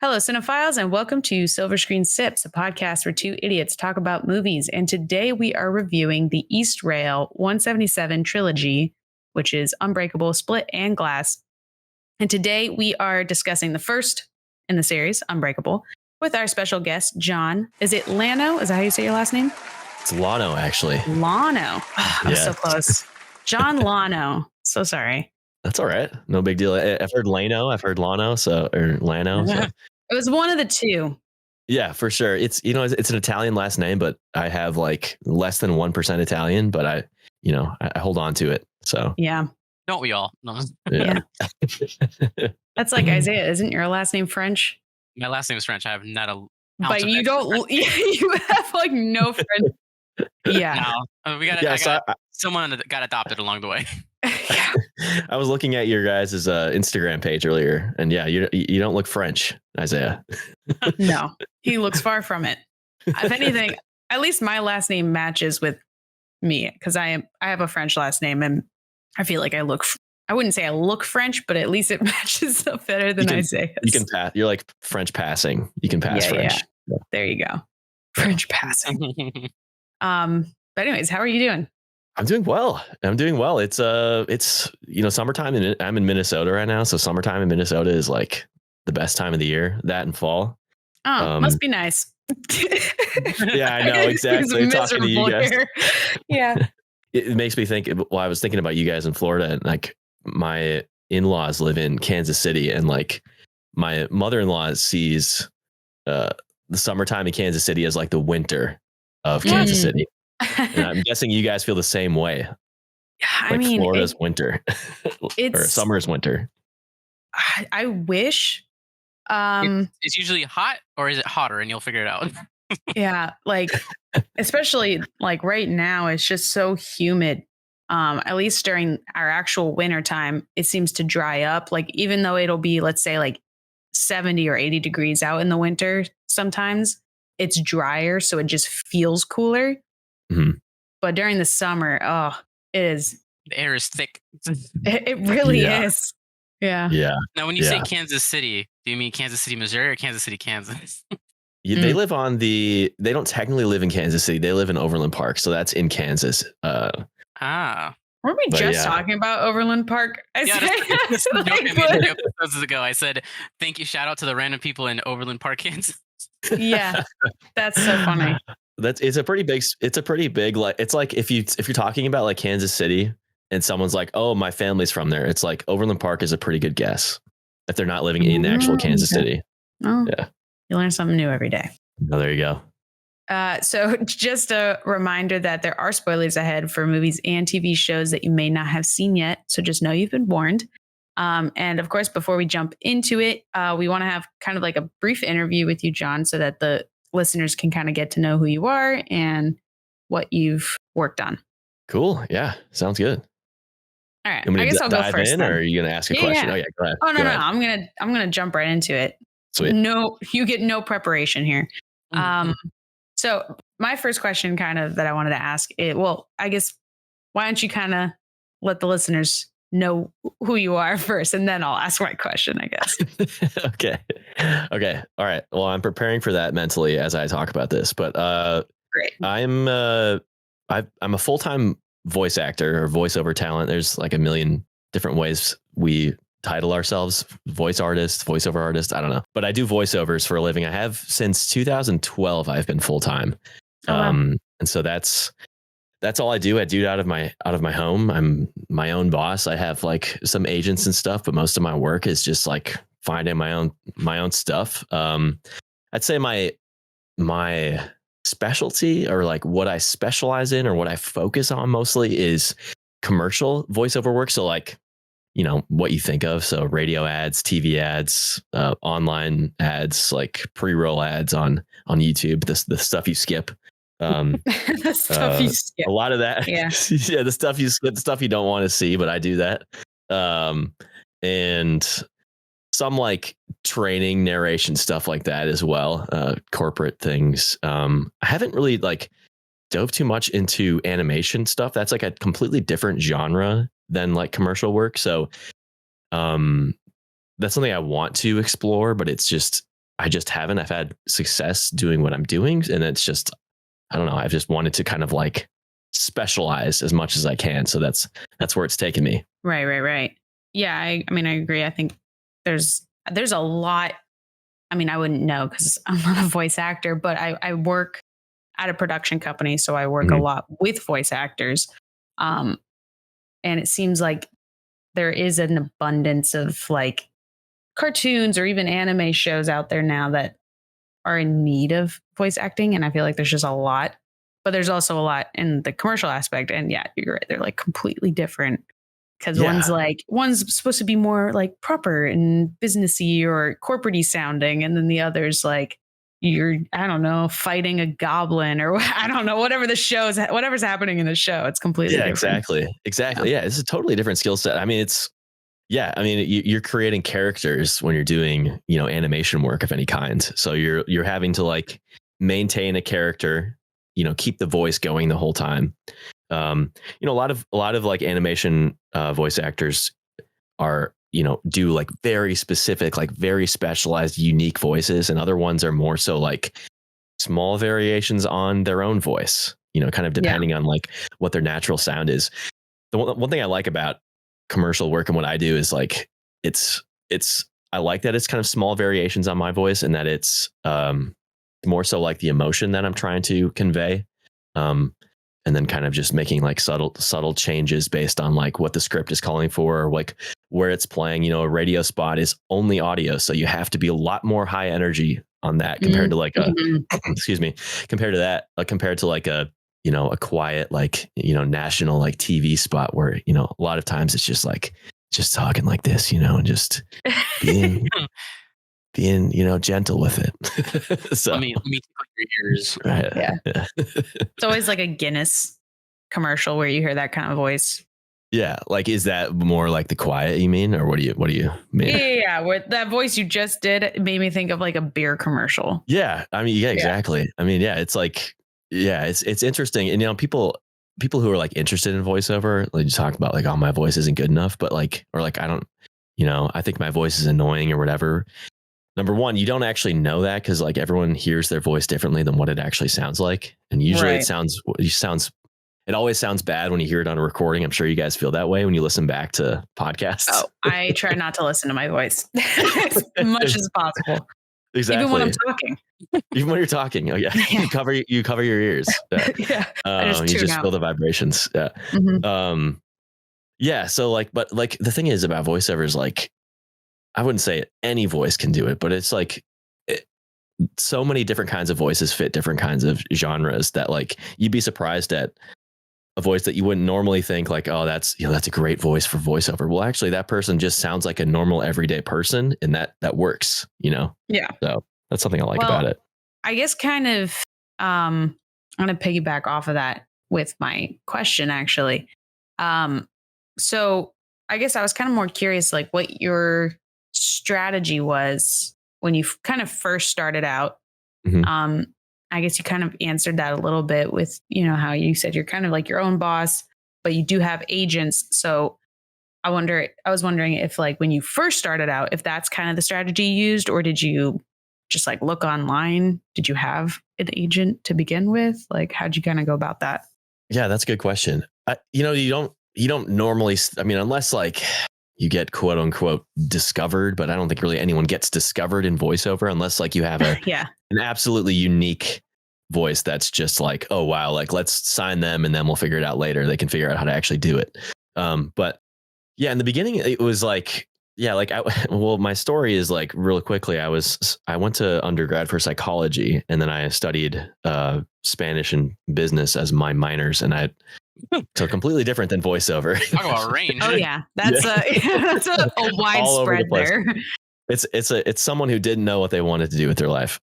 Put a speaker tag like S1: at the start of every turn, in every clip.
S1: Hello, cinephiles, and welcome to Silver Screen Sips, a podcast where two idiots talk about movies. And today we are reviewing the East Rail 177 trilogy, which is Unbreakable, Split, and Glass. And today we are discussing the first in the series, Unbreakable, with our special guest, John. Is it Lano? Is that how you say your last name?
S2: It's Lano, actually.
S1: Lano. Oh, I was so close. John Lano. So sorry.
S2: That's all right. No big deal. I've heard Lano. I've heard Lano. Or Lano. So.
S1: It was one of the two.
S2: Yeah, for sure. It's an Italian last name, but I have like less than 1% Italian, but I hold on to it. So
S1: yeah.
S3: Don't we all? No.
S1: Yeah. That's like Isaiah. Isn't your last name French?
S3: My last name is French. I have not a.
S1: But you don't. You have like no French. Yeah.
S3: No. Someone got adopted along the way.
S1: Yeah.
S2: I was looking at your guys' Instagram page earlier, and yeah, you don't look French, Isaiah.
S1: No, he looks far from it. If anything, at least my last name matches with me because I have a French last name, and I feel like I wouldn't say I look French, but at least it matches up better than Isaiah's.
S2: You can pass. You're like French passing. You can pass French.
S1: Yeah. There you go. French passing. But anyways, how are you doing?
S2: I'm doing well. It's summertime and I'm in Minnesota right now. So summertime in Minnesota is like the best time of the year, that and fall.
S1: Oh, must be nice.
S2: Yeah, I know. Exactly. Talking to you guys.
S1: Here. Yeah.
S2: It makes me think, well, I was thinking about you guys in Florida, and like my in-laws live in Kansas City, and like my mother-in-law sees the summertime in Kansas City as like the winter of Kansas City. And I'm guessing you guys feel the same way.
S1: I mean,
S2: Florida's winter or summer's winter.
S1: I wish.
S3: It's usually hot, or is it hotter? And you'll figure it out.
S1: Yeah, like especially like right now, it's just so humid. At least during our actual winter time, it seems to dry up. Like even though it'll be, let's say, like 70 or 80 degrees out in the winter, sometimes it's drier, so it just feels cooler.
S2: Mm-hmm.
S1: But during the summer, it is.
S3: The air is thick.
S1: It really is. Yeah.
S2: Yeah.
S3: Now, when you say Kansas City, do you mean Kansas City, Missouri, or Kansas City, Kansas?
S2: They live they don't technically live in Kansas City. They live in Overland Park. So that's in Kansas.
S1: Weren't we just talking about Overland Park?
S3: Episodes ago, I said, thank you. Shout out to the random people in Overland Park, Kansas.
S1: Yeah. That's so funny.
S2: It's a pretty big, like, it's like if you're talking about like Kansas City and someone's like, oh, my family's from there. It's like Overland Park is a pretty good guess if they're not living in actual Kansas City.
S1: Oh, yeah. You learn something new every day.
S2: Oh, there you go.
S1: So just a reminder that there are spoilers ahead for movies and TV shows that you may not have seen yet. So just know you've been warned. And of course, before we jump into it, we want to have kind of like a brief interview with you, John, so that the listeners can kind of get to know who you are and what you've worked on.
S2: Cool. Yeah. Sounds good.
S1: All right. I guess I'll go first.
S2: Or are you going to ask a question?
S1: Yeah.
S2: Oh, yeah. Go ahead.
S1: Oh, no. I'm going to jump right into it.
S2: Sweet.
S1: No, you get no preparation here. So my first question kind of that I wanted to ask I guess, why don't you kind of let the listeners know who you are first, and then I'll ask my question, I guess.
S2: Okay. All right. Well, I'm preparing for that mentally as I talk about this, but
S1: great.
S2: I'm a full-time voice actor or voiceover talent. There's like a million different ways we title ourselves: voice artist, voiceover artist. I don't know, but I do voiceovers for a living. I have since 2012. I've been full-time. And so that's all I do. I do it out of my home. I'm my own boss. I have like some agents and stuff, but most of my work is just like finding my own stuff. I'd say my specialty, or like what I specialize in or what I focus on mostly, is commercial voiceover work. So like, what you think of. So radio ads, TV ads, online ads, like pre-roll ads on YouTube, the stuff you skip.
S1: The stuff you skip.
S2: A lot of that.
S1: Yeah.
S2: Yeah. The stuff you skip, the stuff you don't want to see, but I do that. And some like training, narration, stuff like that as well. Corporate things. I haven't really like dove too much into animation stuff. That's like a completely different genre than like commercial work. So that's something I want to explore, but it's just I just haven't. I've had success doing what I'm doing, and it's just, I don't know. I've just wanted to kind of like specialize as much as I can. So that's where it's taken me.
S1: Right. Yeah, I mean, I agree. I think there's a lot. I mean, I wouldn't know because I'm not a voice actor, but I work at a production company, so I work a lot with voice actors. And it seems like there is an abundance of like cartoons or even anime shows out there now that are in need of voice acting. And I feel like there's just a lot, but there's also a lot in the commercial aspect. And yeah, you're right. They're like completely different because one's supposed to be more like proper and businessy or corporate-y sounding. And then the other's like, you're, I don't know, fighting a goblin or I don't know, whatever's happening in the show. It's completely different.
S2: Exactly. Yeah. It's a totally different skill set. I mean, you're creating characters when you're doing, animation work of any kind. So you're having to like maintain a character, keep the voice going the whole time. A lot of like animation voice actors are, do like very specific, like very specialized, unique voices. And other ones are more so like small variations on their own voice, kind of depending on like what their natural sound is. The one thing I like about commercial work and what I do is like, I like that it's kind of small variations on my voice and that it's more so like the emotion that I'm trying to convey. And then kind of just making like subtle changes based on like what the script is calling for or like where it's playing. A radio spot is only audio. So you have to be a lot more high energy on that compared to like compared to like a quiet, like, national like TV spot where, a lot of times it's just like, just talking like this, and just being, gentle with it. So
S3: let me tickle your ears.
S2: Right.
S1: Yeah. It's always like a Guinness commercial where you hear that kind of voice.
S2: Yeah. Like, is that more like the quiet you mean, or what do you mean?
S1: Yeah. With that voice you just did, it made me think of like a beer commercial.
S2: Yeah. I mean, yeah, exactly. I mean, yeah, it's like, yeah, it's interesting. And, people who are like interested in voiceover, like you talk about like, oh, my voice isn't good enough, but like, or like, I don't, I think my voice is annoying or whatever. Number one, you don't actually know that because like everyone hears their voice differently than what it actually sounds like. And usually it always sounds bad when you hear it on a recording. I'm sure you guys feel that way when you listen back to podcasts.
S1: Oh, I try not to listen to my voice as much as possible.
S2: Exactly.
S1: Even when I'm talking.
S2: Even when you're talking. Oh yeah. You cover your ears.
S1: Yeah.
S2: You just feel the vibrations. Yeah.
S1: Mm-hmm.
S2: Yeah. So like, but like the thing is about voiceovers, like, I wouldn't say any voice can do it, but it's like so many different kinds of voices fit different kinds of genres that like you'd be surprised at a voice that you wouldn't normally think like, oh, that's a great voice for voiceover. Well, actually that person just sounds like a normal everyday person and that works, Yeah. So that's something I like about it.
S1: I guess kind of, I'm going to piggyback off of that with my question actually. So I guess I was kind of more curious, like what your strategy was when you kind of first started out.
S2: Mm-hmm.
S1: I guess you kind of answered that a little bit with, how you said you're kind of like your own boss, but you do have agents. So I was wondering if like when you first started out, if that's kind of the strategy you used, or did you just like look online? Did you have an agent to begin with? Like, how'd you kind of go about that?
S2: Yeah, that's a good question. You don't normally, I mean, unless like you get quote unquote discovered, but I don't think really anyone gets discovered in voiceover unless like you have an absolutely unique voice that's just like, oh wow, like let's sign them and then we'll figure it out later. They can figure out how to actually do it. But yeah, in the beginning it was like, yeah, like my story is like really quickly. I went to undergrad for psychology and then I studied Spanish and business as my minors, and so completely different than voiceover. Talk
S3: about range.
S1: Oh yeah, that's a widespread there.
S2: It's someone who didn't know what they wanted to do with their life,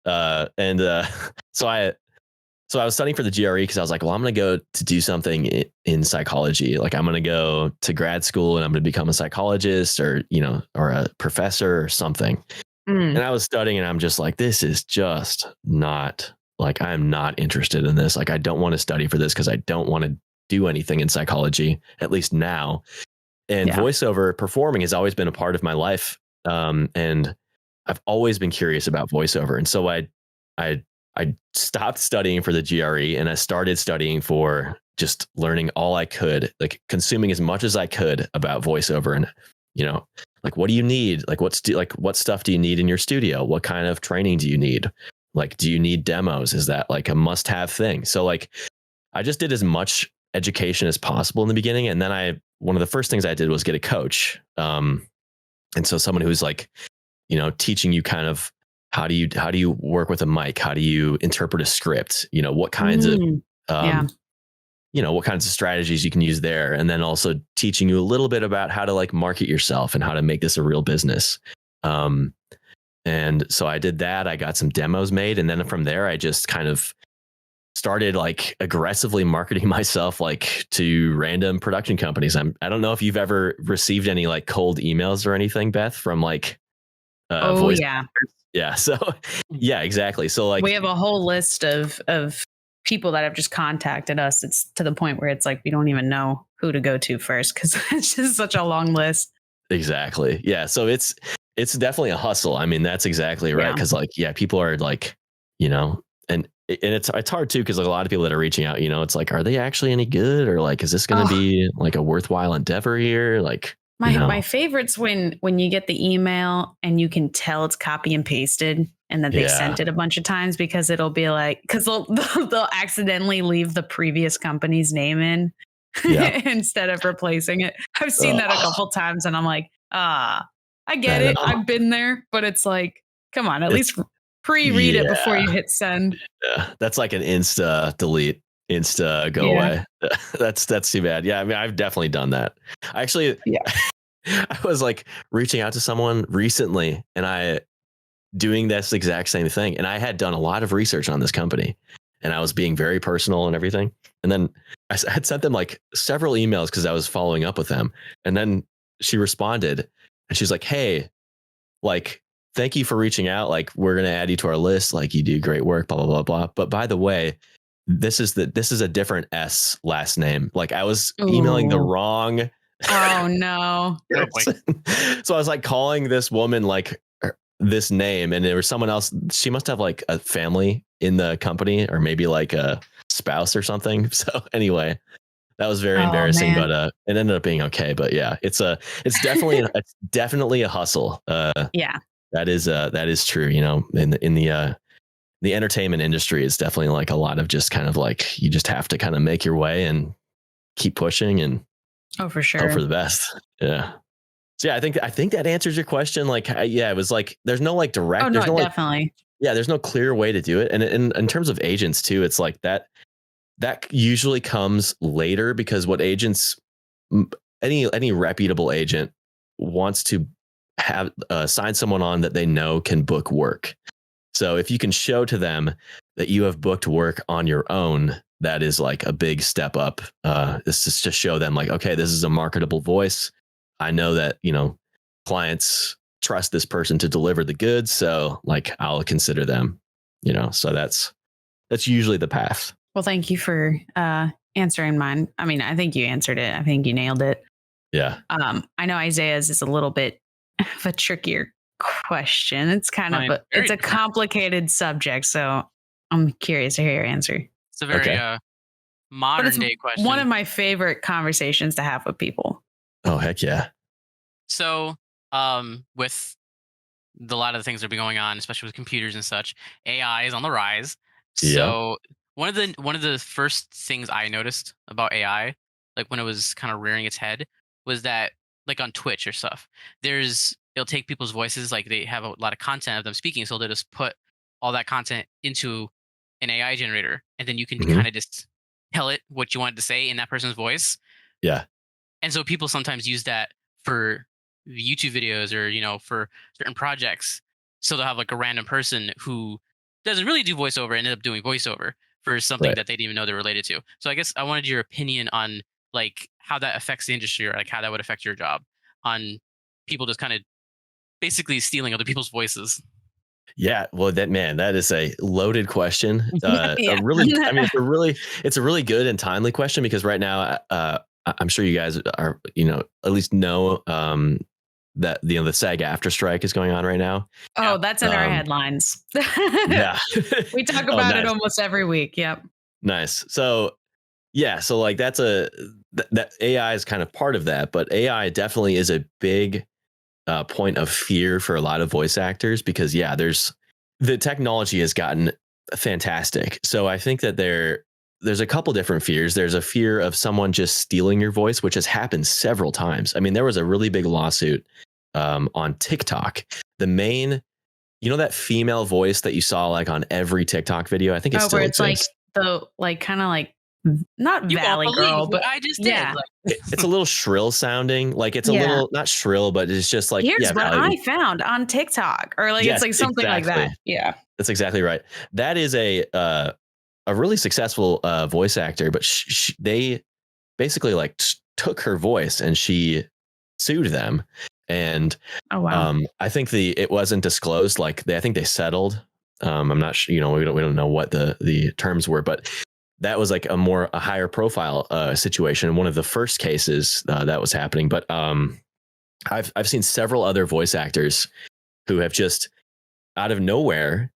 S2: so I was studying for the GRE because I was like, well, I'm going to go to do something in psychology. Like I'm going to go to grad school and I'm going to become a psychologist or a professor or something. And I was studying and I'm just like, this is just not like, I'm not interested in this. Like, I don't want to study for this because I don't want to do anything in psychology, at least now. And voiceover performing has always been a part of my life. And I've always been curious about voiceover. And so I stopped studying for the GRE and I started studying for just learning all I could, like consuming as much as I could about voiceover. And, like, what do you need? Like, what stuff do you need in your studio? What kind of training do you need? Like, do you need demos? Is that like a must have thing? So like, I just did as much education as possible in the beginning. And then one of the first things I did was get a coach. And so someone who's like, teaching you kind of how do you work with a mic? How do you interpret a script? What kinds of, what kinds of strategies you can use there. And then also teaching you a little bit about how to like market yourself and how to make this a real business. And so I did that. I got some demos made. And then from there, I just kind of started like aggressively marketing myself like to random production companies. I don't know if you've ever received any like cold emails or anything, Beth, from like voice. Yeah. So yeah, exactly. So like
S1: we have a whole list of people that have just contacted us. It's to the point where it's like we don't even know who to go to first because it's just such a long list.
S2: Exactly. Yeah. So it's definitely a hustle. I mean, that's exactly right. Because like, people are like, and it's hard too because like a lot of people that are reaching out, it's like, are they actually any good, or like, is this going to be like a worthwhile endeavor here? Like,
S1: my favorite's when you get the email and you can tell it's copy and pasted and that they sent it a bunch of times, because it'll be like, because they'll accidentally leave the previous company's name in instead of replacing it. I've seen that a couple times and I'm like, I get it. I've been there, but it's like, come on, at least pre-read it before you hit send.
S2: Yeah, that's like an insta delete, insta go away. That's too bad. Yeah, I mean, I've definitely done that. Actually, I was like reaching out to someone recently and I doing this exact same thing. And I had done a lot of research on this company and I was being very personal and everything. And then I had sent them like several emails because I was following up with them. And then she responded and she's like, hey, like, thank you for reaching out. Like, we're going to add you to our list. Like, you do great work, blah, blah, blah, blah. But by the way, this is a different S last name. Like, I was emailing the wrong.
S1: Oh no.
S2: So I was like calling this woman like this name, and there was someone else. She must have like a family in the company, or maybe like a spouse or something. So anyway, that was very embarrassing, but it ended up being okay. But yeah, it's definitely a hustle. That is true. In the entertainment industry, it's definitely like a lot of just kind of like, you just have to kind of make your way and keep pushing and
S1: for sure,
S2: hope for the best. Yeah. So yeah, I think that answers your question. Like, it was like, there's no like direct.
S1: Oh no, definitely.
S2: There's no clear way to do it. And in terms of agents too, it's like that usually comes later, because what agents, any reputable agent wants to have sign someone on that they know can book work. So if you can show to them that you have booked work on your own, that is like a big step up. This is to show them like, okay, this is a marketable voice. I know that, clients trust this person to deliver the goods. So like, I'll consider them, so that's usually the path.
S1: Well, thank you for answering mine. I mean, I think you answered it. I think you nailed it.
S2: Yeah.
S1: I know Isaiah's is a little bit of a trickier question. It's kind of it's a complicated subject. So I'm curious to hear your answer.
S3: It's a very modern day question.
S1: One of my favorite conversations to have with people.
S2: Oh, heck yeah.
S3: So with a lot of the things that have been going on, especially with computers and such, AI is on the rise. So one of the first things I noticed about AI, like when it was kind of rearing its head, was that like on Twitch or stuff, it'll take people's voices, like they have a lot of content of them speaking, so they'll just put all that content into an AI generator, and then you can kind of just tell it what you wanted to say in that person's voice.
S2: Yeah.
S3: And so people sometimes use that for YouTube videos or, for certain projects. So they'll have like a random person who doesn't really do voiceover and end up doing voiceover for something that they didn't even know they're related to. So I guess I wanted your opinion on like how that affects the industry, or like how that would affect your job, on people just kind of basically stealing other people's voices.
S2: Yeah, well, that is a loaded question. It's a really good and timely question, because right now, I'm sure you guys are, at least know that the SAG after strike is going on right now.
S1: Oh, that's in our headlines.
S2: Yeah.
S1: We talk about it almost every week. Yep.
S2: Nice. So yeah, so like that's that AI is kind of part of that, but AI definitely is a big point of fear for a lot of voice actors because the technology has gotten fantastic. So I think that there's a couple different fears. There's a fear of someone just stealing your voice, which has happened several times. I mean, there was a really big lawsuit on TikTok. The main, that female voice that you saw like on every TikTok video. I think it still
S1: where it's
S2: exists.
S1: like kind of like not
S3: You
S1: Valley
S3: won't
S1: Girl,
S3: believe
S1: but
S3: what I just
S1: yeah.
S3: did. Like,
S2: It's a little shrill sounding. Like it's a little not shrill, but it's just like
S1: here's what
S2: Valley.
S1: I found on TikTok, or like
S2: Yes,
S1: it's like something
S2: exactly.
S1: like that. Yeah,
S2: that's exactly right. That is a really successful voice actor, but they basically like took her voice and she sued them. And
S1: oh wow,
S2: I think it wasn't disclosed. Like I think they settled. I'm not sure. We don't know what the terms were, but that was like a higher profile situation. One of the first cases that was happening. But I've seen several other voice actors who have just out of nowhere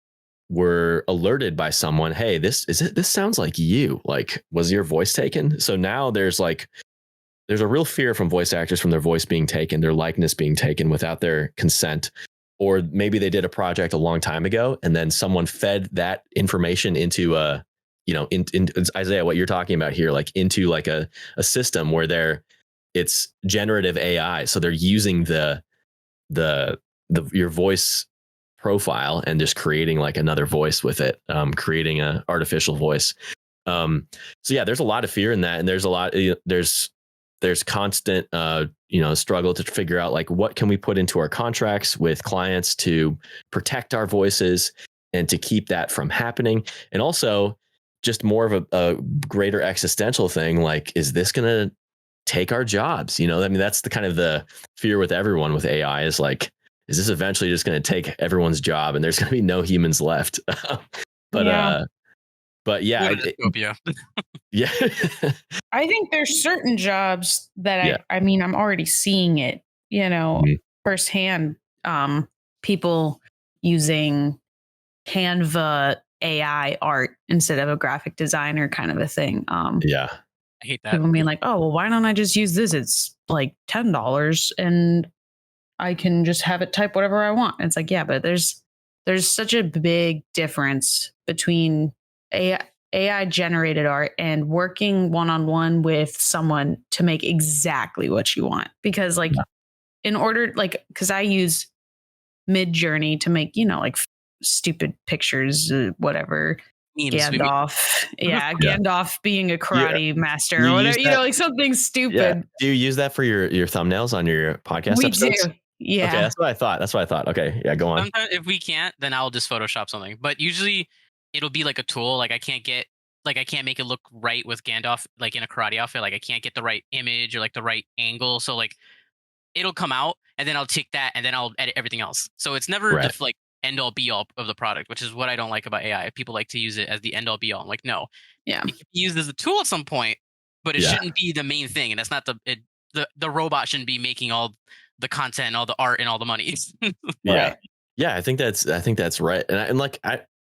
S2: were alerted by someone, hey, this sounds like you. Like, was your voice taken? So now there's a real fear from voice actors from their voice being taken, their likeness being taken without their consent. Or maybe they did a project a long time ago and then someone fed that information into in Isaiah, what you're talking about here, like into like a system where it's generative AI. So they're using your voice profile and just creating like another voice with it, creating a artificial voice. So yeah, there's a lot of fear in that, and there's constant struggle to figure out like what can we put into our contracts with clients to protect our voices and to keep that from happening, and also just more of a greater existential thing, like is this going to take our jobs? I mean, that's the kind of the fear with everyone with AI is like, is this eventually just going to take everyone's job and there's going to be no humans left? But yeah, yeah.
S1: I think there's certain jobs that
S2: Yeah.
S1: I mean, I'm already seeing it,
S2: Mhm.
S1: firsthand. People using Canva AI art instead of a graphic designer kind of a thing.
S2: Yeah.
S3: I hate that.
S1: People being like, oh, well, why don't I just use this? It's like $10 and I can just have it type whatever I want. And it's like, yeah, but there's such a big difference between AI generated art and working one-on-one with someone to make exactly what you want. Because like in order, like, because I use Mid-Journey to make, like stupid pictures, whatever.
S3: Memes,
S1: Gandalf. Yeah, Gandalf being a karate master
S2: You
S1: or whatever,
S2: use that-
S1: like something stupid.
S2: Yeah. Do you use that for your thumbnails on your podcast
S1: We
S2: episodes?
S1: do. Yeah.
S2: Okay, that's what I thought. Okay, yeah, go on.
S3: Sometimes if we can't, then I'll just Photoshop something. But usually it'll be like a tool. Like I can't make it look right with Gandalf, like in a karate outfit. Like I can't get the right image or like the right angle. So like it'll come out and then I'll take that and then I'll edit everything else. So it's never
S2: Right.
S3: the like end all be all of the product, which is what I don't like about AI. People like to use it as the end all be all. I'm like, no,
S1: Yeah.
S3: it can be used as a tool at some point, but it shouldn't be the main thing. And that's not the robot shouldn't be making all the content, all the art, and all the money.
S2: Yeah.
S1: Right.
S2: Yeah, I think that's right. And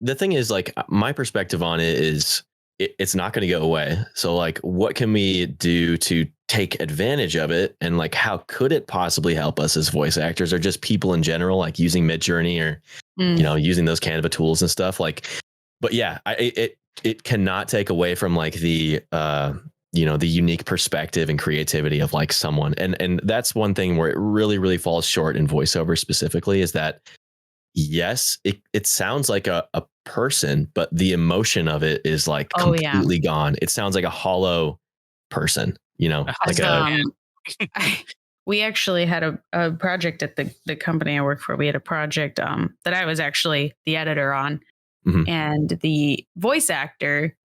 S2: the thing is, like, my perspective on it is it's not going to go away. So like, what can we do to take advantage of it? And like, how could it possibly help us as voice actors or just people in general, like using Midjourney or, using those Canva tools and stuff like, but yeah, it cannot take away from like the unique perspective and creativity of like someone. And that's one thing where it really, really falls short in voiceover specifically is that, yes, it sounds like a person, but the emotion of it is like completely gone. It sounds like a hollow person,
S1: we actually had a project at the company I work for. We had a project that I was actually the editor on.
S2: Mm-hmm.
S1: And the voice actor,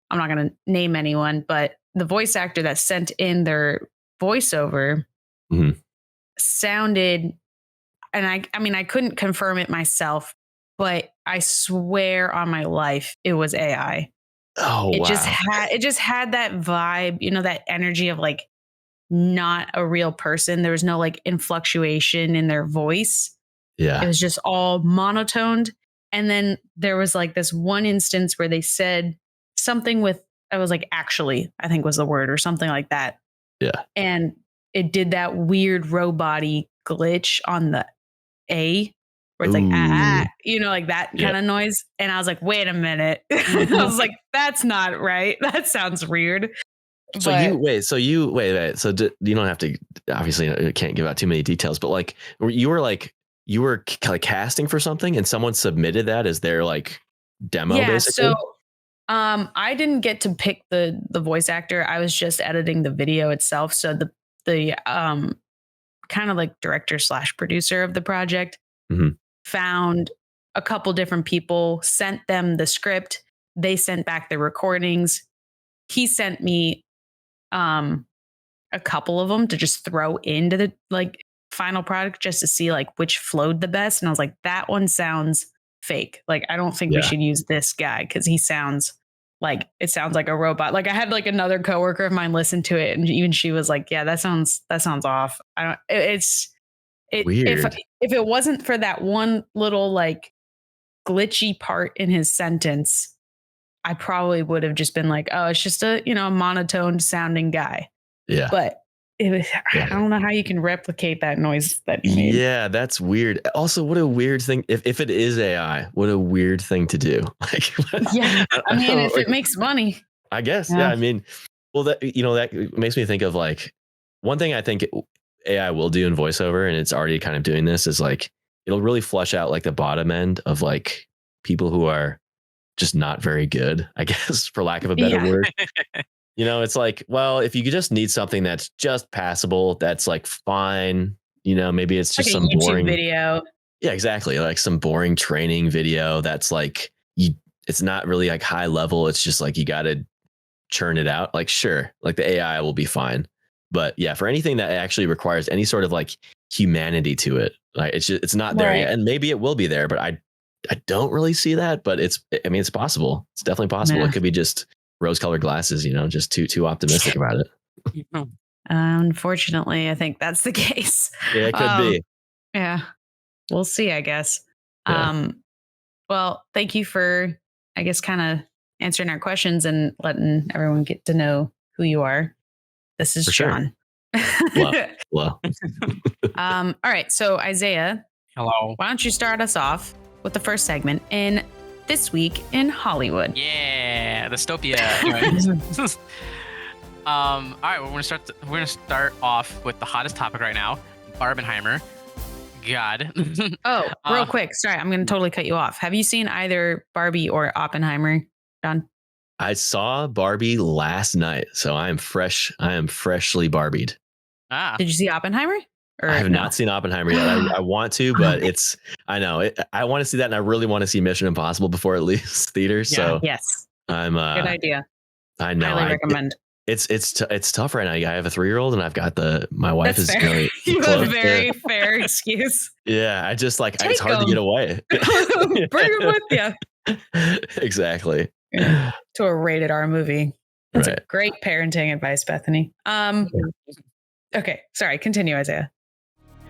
S1: I'm not going to name anyone, but the voice actor that sent in their voiceover sounded, and I mean, I couldn't confirm it myself, but I swear on my life, it was AI.
S2: Oh,
S1: it
S2: wow.
S1: It just had that vibe, that energy of like not a real person. There was no like influctuation in their voice.
S2: Yeah.
S1: It was just all monotoned. And then there was like this one instance where they said something with, I was like, actually, I think was the word or something like that.
S2: Yeah.
S1: And it did that weird robot-y glitch on the A where it's like, like that kind of noise. And I was like, wait a minute. I was like, that's not right. That sounds weird.
S2: So wait. So you don't have to, obviously you can't give out too many details, but like you were like casting for something and someone submitted that as their like demo basically?
S1: So I didn't get to pick the voice actor. I was just editing the video itself. So the kind of like director / producer of the project found a couple different people, sent them the script. They sent back the recordings. He sent me a couple of them to just throw into the like final product just to see like which flowed the best. And I was like, that one sounds fake. Like, I don't think we should use this guy because it sounds like a robot. Like I had like another coworker of mine listen to it and even she was like, yeah, that sounds off. It's weird. If it wasn't for that one little like glitchy part in his sentence, I probably would have just been like, oh, it's just a, monotone sounding guy.
S2: Yeah.
S1: But I don't know how you can replicate that noise that he made.
S2: Yeah, that's weird. Also, what a weird thing. If it is AI, what a weird thing to do. Like,
S1: I mean, if it makes money.
S2: I guess. Yeah. I mean, well, that makes me think of like one thing I think AI will do in voiceover, and it's already kind of doing this, is like, it'll really flush out like the bottom end of like people who are just not very good, I guess, for lack of a better word. It's like, well, if you just need something that's just passable, that's like fine. Maybe it's just like some
S1: YouTube
S2: boring
S1: video.
S2: Yeah, exactly. Like some boring training video that's like, it's not really like high level. It's just like, you got to churn it out. Like, sure, like the AI will be fine. But yeah, for anything that actually requires any sort of like humanity to it, like it's not there yet. And maybe it will be there, but I don't really see that, but it's possible. It's definitely possible. Yeah. It could be just rose-colored glasses, just too optimistic about it.
S1: Unfortunately, I think that's the case.
S2: Yeah, it could be.
S1: Yeah, we'll see, I guess. Yeah. Well, thank you for, I guess, kind of answering our questions and letting everyone get to know who you are. This is John.
S2: Hello.
S1: All right. So Isaiah.
S3: Hello.
S1: Why don't you start us off with the first segment in This Week in Hollywood?
S3: Yeah, dystopia. All right, we're gonna start off with the hottest topic right now, Barbenheimer. God.
S1: Oh, real quick. Sorry, I'm gonna totally cut you off. Have you seen either Barbie or Oppenheimer, John?
S2: I saw Barbie last night, so I am freshly Barbied.
S1: Did you see Oppenheimer?
S2: I have not seen Oppenheimer yet. I want to, but I want to see that, and I really want to see Mission Impossible before it leaves theaters. Yeah, so
S1: yes,
S2: I'm
S1: good idea.
S2: I know.
S1: Highly recommend.
S2: It's tough right now. I have a 3-year-old, and I've got my wife is really
S1: you have a very fair excuse.
S2: Yeah, I just like it's hard to get away.
S1: Bring him with you.
S2: Exactly.
S1: Yeah. To a rated R movie. That's a great parenting advice, Bethany. Okay, sorry. Continue, Isaiah.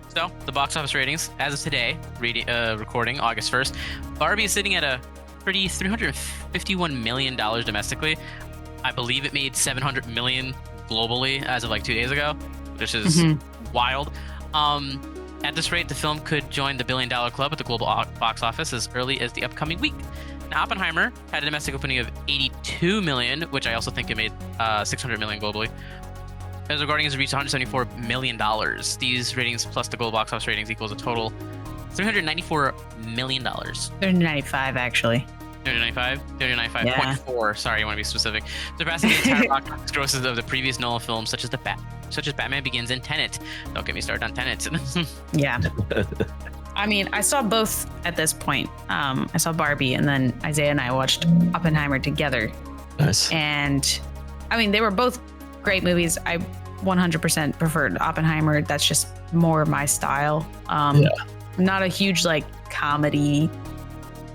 S3: So, the box office ratings, as of today, recording August 1st, Barbie is sitting at a pretty $351 million domestically. I believe it made $700 million globally as of like 2 days ago, which is wild. At this rate, the film could join the $1 billion club at the global box office as early as the upcoming week. Now, Oppenheimer had a domestic opening of $82 million, which I also think it made $600 million globally. As regarding has reached $174 million. These ratings plus the global box office ratings equals a total $394 million.
S1: 395 actually.
S3: 395.4. Sorry, you want to be specific. Surpassing the entire box office grosses of the previous Nolan films, such as Batman Begins and Tenet. Don't get me started on Tenet.
S1: Yeah. I mean, I saw both at this point. I saw Barbie, and then Isaiah and I watched Oppenheimer together.
S2: Nice.
S1: And I mean, they were both great movies. I 100% preferred Oppenheimer. That's just more my style. I'm not a huge like comedy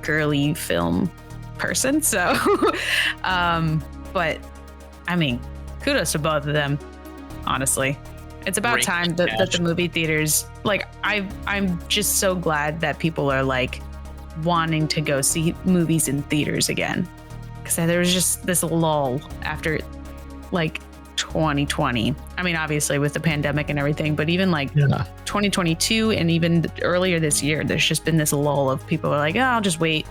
S1: girly film person, so but I mean, kudos to both of them. honestly. It's about
S3: Great
S1: time that
S3: catch.
S1: the movie theaters, like, I'm just so glad that people are like wanting to go see movies in theaters again. Because there was just this lull after like 2020. I mean, obviously with the pandemic and everything, but even like 2022 and even earlier this year, there's just been this lull of people are like, oh, I'll just wait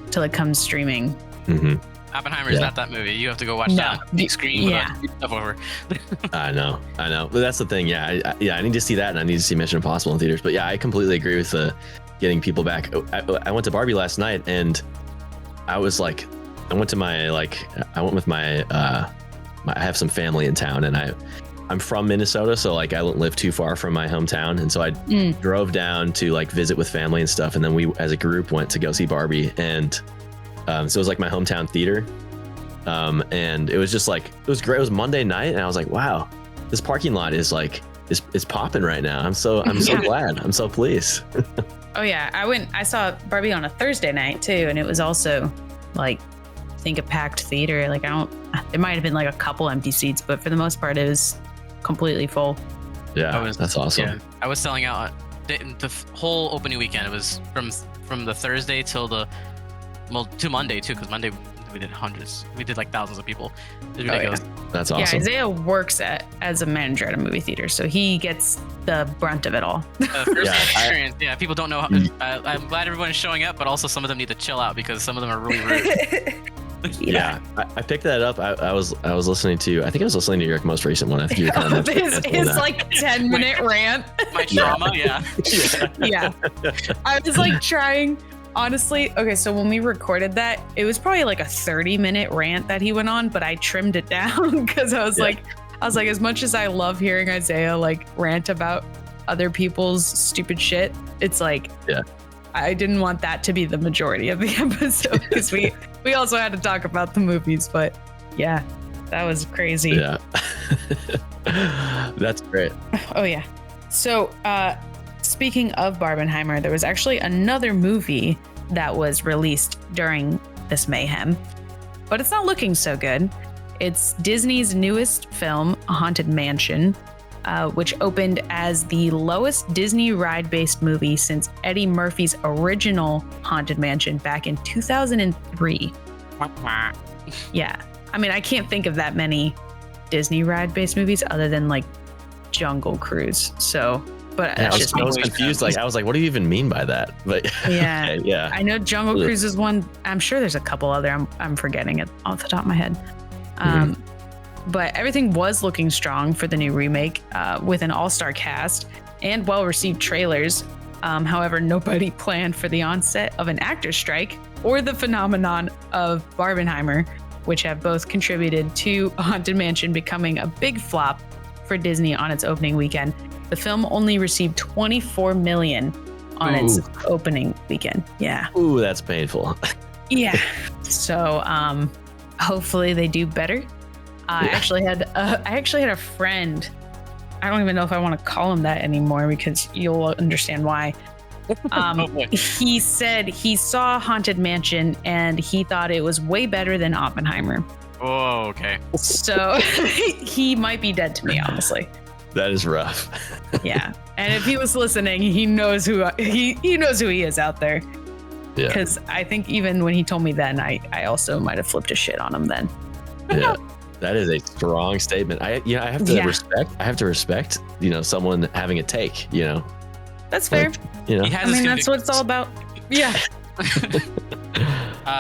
S1: till it comes streaming.
S2: Mm-hmm.
S3: Oppenheimer is not that movie. You have to go watch that on the big screen. Stuff over.
S2: I know. But that's the thing. I need to see that, and I need to see Mission Impossible in theaters. But yeah, I completely agree with getting people back. I went to Barbie last night, and I was like, I went with my I have some family in town, and I'm from Minnesota, so like I don't live too far from my hometown, and so I drove down to like visit with family and stuff, and then we as a group went to go see Barbie, and so it was like my hometown theater, and it was just like, it was great. It was Monday night, and I was like, wow, this parking lot is like is popping right now. I'm so glad. I'm so pleased.
S1: Oh yeah, I saw Barbie on a Thursday night too, and it was also like, I think a packed theater. Like there might have been like a couple empty seats, but for the most part, it was completely full.
S2: Yeah, that's awesome. Yeah,
S3: I was selling out the whole opening weekend. It was from the Thursday till to Monday too, because Monday we did hundreds. We did like thousands of people. It was ridiculous.
S2: Yeah. That's awesome.
S1: Yeah, Isaiah works as a manager at a movie theater, so he gets the brunt of it all.
S3: Experience. People don't know. I'm glad everyone's showing up, but also some of them need to chill out because some of them are really rude.
S2: Yeah, I picked that up. I was listening to. I think I was listening to your most recent one. I think you were kind of
S1: his like 10-minute rant.
S3: My trauma. Yeah.
S1: I was like trying. Honestly, okay, so when we recorded that, it was probably like a 30-minute rant that he went on, but I trimmed it down because I was like, as much as I love hearing Isaiah like rant about other people's stupid shit, it's like, I didn't want that to be the majority of the episode because we also had to talk about the movies, but yeah, that was crazy.
S2: Yeah. That's great.
S1: Oh yeah. So, speaking of Barbenheimer, there was actually another movie that was released during this mayhem, but it's not looking so good. It's Disney's newest film, Haunted Mansion, which opened as the lowest Disney ride-based movie since Eddie Murphy's original Haunted Mansion back in 2003. Yeah. I mean, I can't think of that many Disney ride-based movies other than like Jungle Cruise. So, but
S2: I was confused. Like, I was like, what do you even mean by that? But
S1: yeah,
S2: okay, yeah.
S1: I know Jungle Cruise is one. I'm sure there's a couple other. I'm forgetting it off the top of my head. But everything was looking strong for the new remake with an all-star cast and well-received trailers. However, nobody planned for the onset of an actor strike or the phenomenon of Barbenheimer, which have both contributed to Haunted Mansion becoming a big flop for Disney on its opening weekend. The film only received $24 million on its opening weekend. Yeah.
S2: Ooh, that's painful.
S1: Yeah. So hopefully they do better. I actually had a friend. I don't even know if I want to call him that anymore because you'll understand why. He said he saw Haunted Mansion and he thought it was way better than Oppenheimer.
S3: Oh, okay.
S1: So he might be dead to me, honestly.
S2: That is rough.
S1: Yeah, and if he was listening, he knows who he knows who he is out there. Yeah. Because I think even when he told me then, I also might have flipped a shit on him then.
S2: Yeah. That is a strong statement. I have to respect, someone having a take,
S1: That's fair.
S2: Like,
S1: I mean, that's what it's all about. Yeah.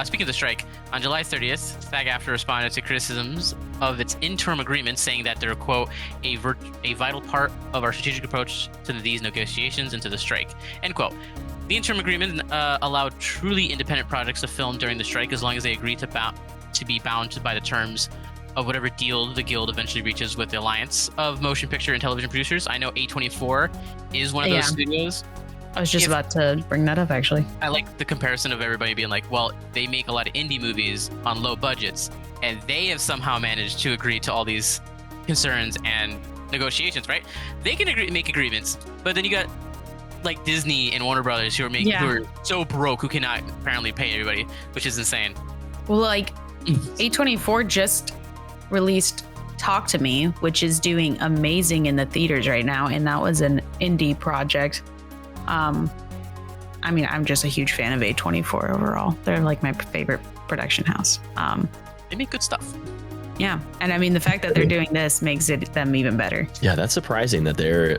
S3: Speaking of the strike, on July 30th, SAG-AFTRA responded to criticisms of its interim agreement, saying that they're, quote, a vital part of our strategic approach to these negotiations and to the strike, end quote. The interim agreement allowed truly independent projects to film during the strike as long as they agree to be bound by the terms of whatever deal the guild eventually reaches with the Alliance of Motion Picture and Television Producers. I know A24 is one of those studios.
S1: I was just about to bring that up, actually.
S3: I like the comparison of everybody being like, well, they make a lot of indie movies on low budgets, and they have somehow managed to agree to all these concerns and negotiations, right? They can make agreements, but then you got like Disney and Warner Brothers who are so broke who cannot apparently pay everybody, which is insane.
S1: Well, like A24 just released Talk to Me, which is doing amazing in the theaters right now, and that was an indie project. I mean, I'm just a huge fan of A24 overall. They're like my favorite production house.
S3: They make good stuff.
S1: Yeah, and I mean, the fact that they're doing this makes them even better.
S2: Yeah, that's surprising that they're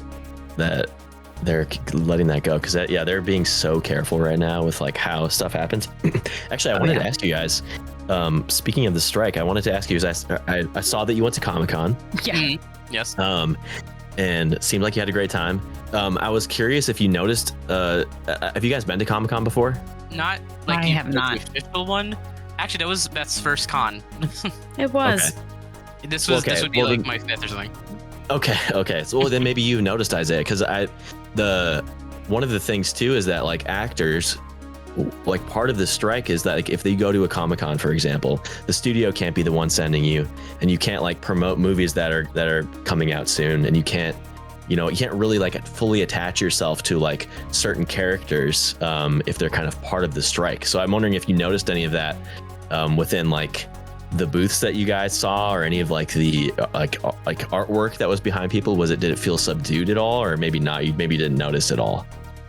S2: letting that go, because they're being so careful right now with like how stuff happens. Actually, I wanted to ask you guys. Speaking of the strike, I wanted to ask you, I saw that you went to Comic-Con.
S1: Yeah.
S3: Mm-hmm. Yes.
S2: And it seemed like you had a great time. I was curious if you noticed, have you guys been to Comic-Con before?
S3: Not like
S1: I have not.
S3: The official one. Actually, that was Beth's first con.
S1: It was.
S3: Okay. This would be like my fifth or something.
S2: Okay. So then maybe you've noticed, Isaiah, because one of the things too is that like actors, like part of the strike is that like if they go to a Comic-Con, for example, the studio can't be the one sending you, and you can't like promote movies that are coming out soon, and you can't really like fully attach yourself to like certain characters if they're kind of part of the strike. So I'm wondering if you noticed any of that within like the booths that you guys saw, or any of like the like artwork that was behind people. Did it feel subdued at all, or maybe not? You maybe didn't notice at all.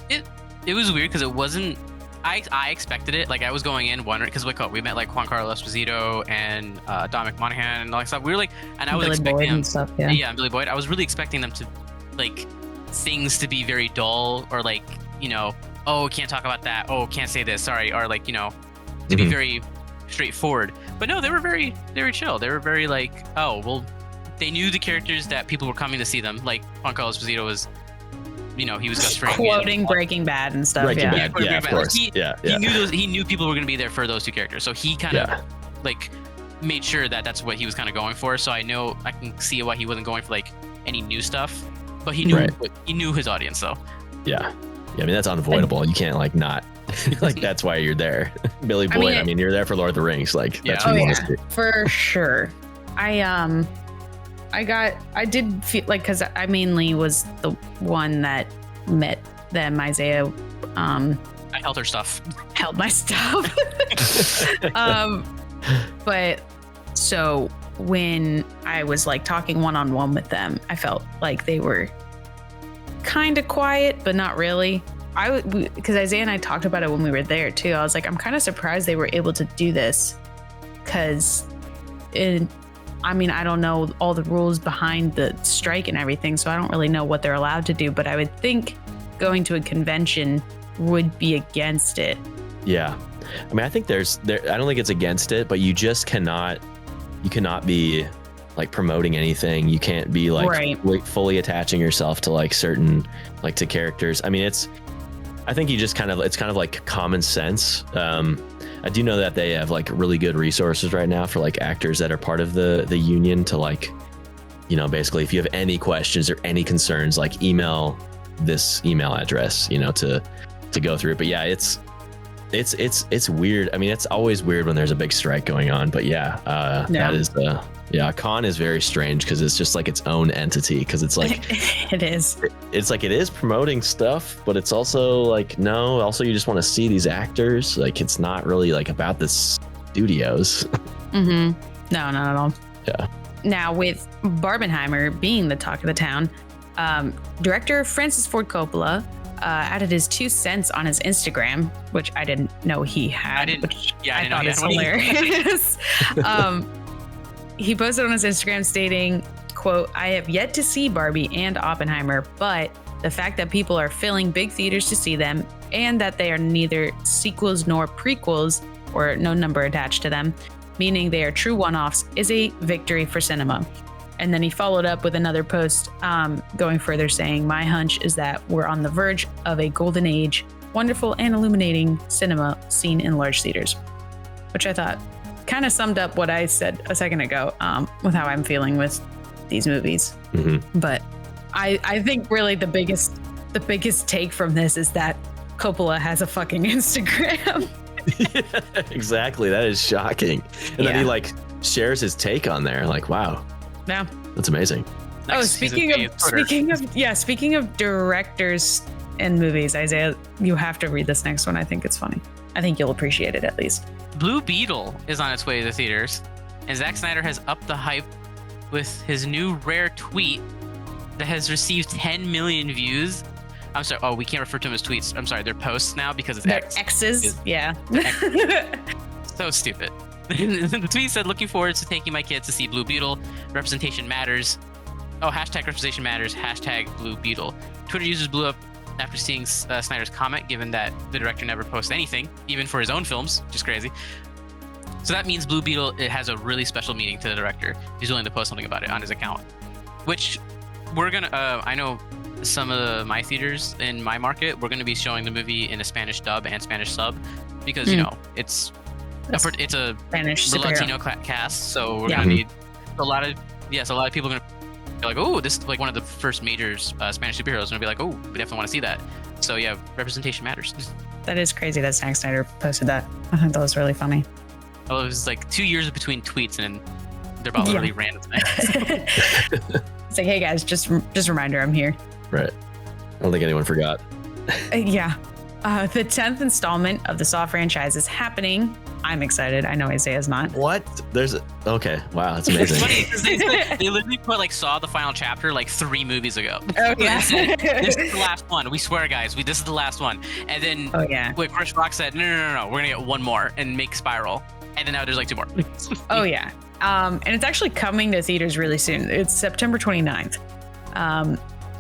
S3: It was weird because it wasn't. I expected it. Like I was going in wondering, because we met like Juan Carlos Esposito and Dominic Monaghan and all that stuff. We were like, and I was expecting
S1: Boyd
S3: them,
S1: and stuff.
S3: and Billy Boyd. I was really expecting them to like things to be very dull, or like oh, can't talk about that. Oh, can't say this. Sorry, or like to be very straightforward. But no, they were very chill. They were very like, oh well, they knew the characters that people were coming to see them. Like Juan Carlos Esposito was. He was Gus Fring
S1: quoting Breaking Bad and stuff.
S2: Breaking Bad. Yeah, of course.
S3: He knew people were going to be there for those two characters, so he kind of like made sure that that's what he was kind of going for. So I know I can see why he wasn't going for like any new stuff, but he knew his audience though.
S2: Yeah. I mean that's unavoidable. You can't like not like that's why you're there. Billy Boyd. I mean you're there for Lord of the Rings. Like that's what you want to see.
S1: For sure. I did feel like, because I mainly was the one that met them. Isaiah,
S3: I held her stuff.
S1: Held my stuff. But so when I was like talking one-on-one with them, I felt like they were kind of quiet, but not really. Because Isaiah and I talked about it when we were there too. I was like, I'm kind of surprised they were able to do this, because I don't know all the rules behind the strike and everything, so I don't really know what they're allowed to do, but I would think going to a convention would be against it.
S2: Yeah. I mean, I think I don't think it's against it, but you just cannot be like promoting anything. You can't be like fully attaching yourself to like certain, like to characters. I mean, I think you just it's kind of like common sense. I do know that they have like really good resources right now for like actors that are part of the union to like, basically if you have any questions or any concerns, like email this email address, to go through it. But yeah, it's weird. I mean, it's always weird when there's a big strike going on, but that is con is very strange, because it's just like its own entity, because it's like
S1: it is.
S2: It's like it is promoting stuff, but it's also like no. Also, you just want to see these actors. Like it's not really like about the studios.
S1: No, not at all.
S2: Yeah.
S1: Now with Barbenheimer being the talk of the town, director Francis Ford Coppola added his 2 cents on his Instagram, which I didn't know he had. I thought was hilarious. He posted on his Instagram stating, quote, "I have yet to see Barbie and Oppenheimer, but the fact that people are filling big theaters to see them, and that they are neither sequels nor prequels, or no number attached to them, meaning they are true one-offs, is a victory for cinema." And then he followed up with another post going further saying, "My hunch is that we're on the verge of a golden age, wonderful and illuminating cinema seen in large theaters," which I thought kind of summed up what I said a second ago with how I'm feeling with these movies. But I think really the biggest take from this is that Coppola has a fucking Instagram.
S2: Yeah, exactly. That is shocking. And then he like shares his take on there. Like, wow.
S1: Yeah.
S2: That's amazing.
S1: Speaking of directors and movies, Isaiah, you have to read this next one. I think it's funny. I think you'll appreciate it at least.
S3: Blue Beetle is on its way to the theaters, and Zack Snyder has upped the hype with his new rare tweet that has received 10 million views. I'm sorry. Oh, we can't refer to them as tweets. I'm sorry. They're posts now because it's
S1: They're
S3: X.
S1: X's. Yeah.
S3: So stupid. The tweet said, "Looking forward to taking my kids to see Blue Beetle. Representation matters." Oh, hashtag representation matters. Hashtag Blue Beetle. Twitter users blew up after seeing Snyder's comment, given that the director never posts anything, even for his own films, which is crazy. So that means Blue Beetle, it has a really special meaning to the director. He's willing to post something about it on his account, which we're gonna. I know some of my theaters in my market, we're gonna be showing the movie in a Spanish dub and Spanish sub, because you know it's a
S1: Spanish
S3: Latino cast, so we're gonna need a lot of people are gonna be like, oh, this is like one of the first major Spanish superheroes, and gonna be like, oh, we definitely want to see that. So yeah, representation matters.
S1: That is crazy that Zack Snyder posted that. I thought that was really funny.
S3: Oh, it was like 2 years between tweets, and they're about literally random things.
S1: It's like, hey guys, just a reminder, I'm here.
S2: Right. I don't think anyone forgot.
S1: Yeah. The 10th installment of the Saw franchise is happening. I'm excited. I know Isaiah's not.
S2: What? Okay. Wow, that's amazing.
S3: It's funny because they literally put like Saw the final chapter like 3 movies ago.
S1: Oh yeah.
S3: This is the last one. We swear, guys. This is the last one. And then Chris Rock said, no, we're gonna get one more and make Spiral. And then now there's like 2 more.
S1: Oh yeah. And it's actually coming to theaters really soon. It's September 29th.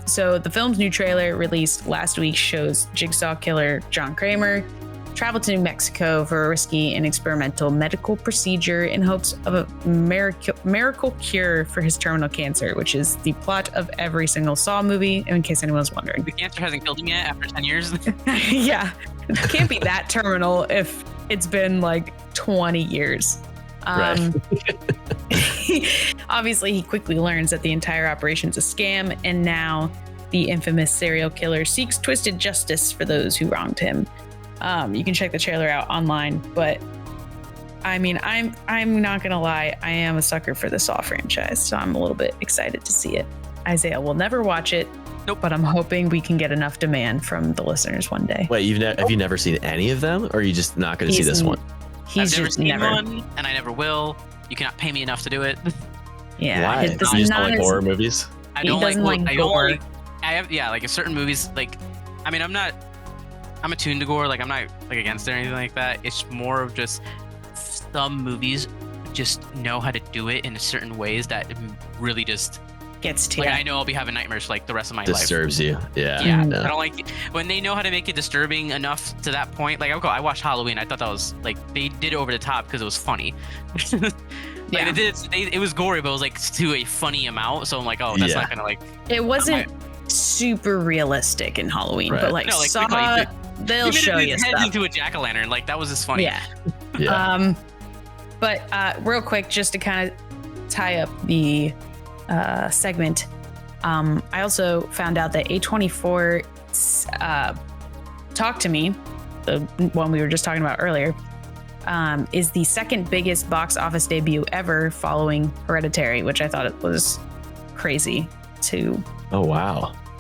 S1: So the film's new trailer released last week shows Jigsaw killer John Kramer traveled to New Mexico for a risky and experimental medical procedure in hopes of a miracle cure for his terminal cancer, which is the plot of every single Saw movie, in case anyone's wondering.
S3: The cancer hasn't killed him yet after 10 years?
S1: Yeah. It can't be that terminal if it's been like 20 years.
S2: Right.
S1: Obviously, he quickly learns that the entire operation's a scam, and now the infamous serial killer seeks twisted justice for those who wronged him. You can check the trailer out online, but I mean, I'm not gonna lie, I am a sucker for the Saw franchise, so I'm a little bit excited to see it. Isaiah will never watch it, but I'm hoping we can get enough demand from the listeners one day.
S2: Wait, have you never seen any of them, or are you just not going to see this one?
S3: I've never seen one, and I never will. You cannot pay me enough to do it.
S1: Yeah.
S2: Why? You just don't like horror movies?
S3: I don't like gore. I have like certain movies, like, I mean, I'm attuned to gore, like I'm not like against it or anything like that. It's more of just some movies just know how to do it in certain ways that really just
S1: gets to
S3: you.
S1: I
S3: know I'll be having nightmares for like the rest of my
S2: Disturbs
S3: life.
S2: you. Yeah.
S3: I don't like it. When they know how to make it disturbing enough to that point. Like I watched Halloween. I thought that was like they did it over the top because it was funny. It was gory, but it was like to a funny amount. So I'm like, oh, that's not gonna like.
S1: It wasn't super realistic in Halloween, but like, Saw, they'll show you
S3: stuff.
S1: Head
S3: into a jack-o'-lantern, like that was just funny.
S1: Yeah. But real quick, just to kind of tie up the segment, I also found out that A24 Talk to Me, the one we were just talking about earlier, is the second biggest box office debut ever following Hereditary, which I thought it was crazy to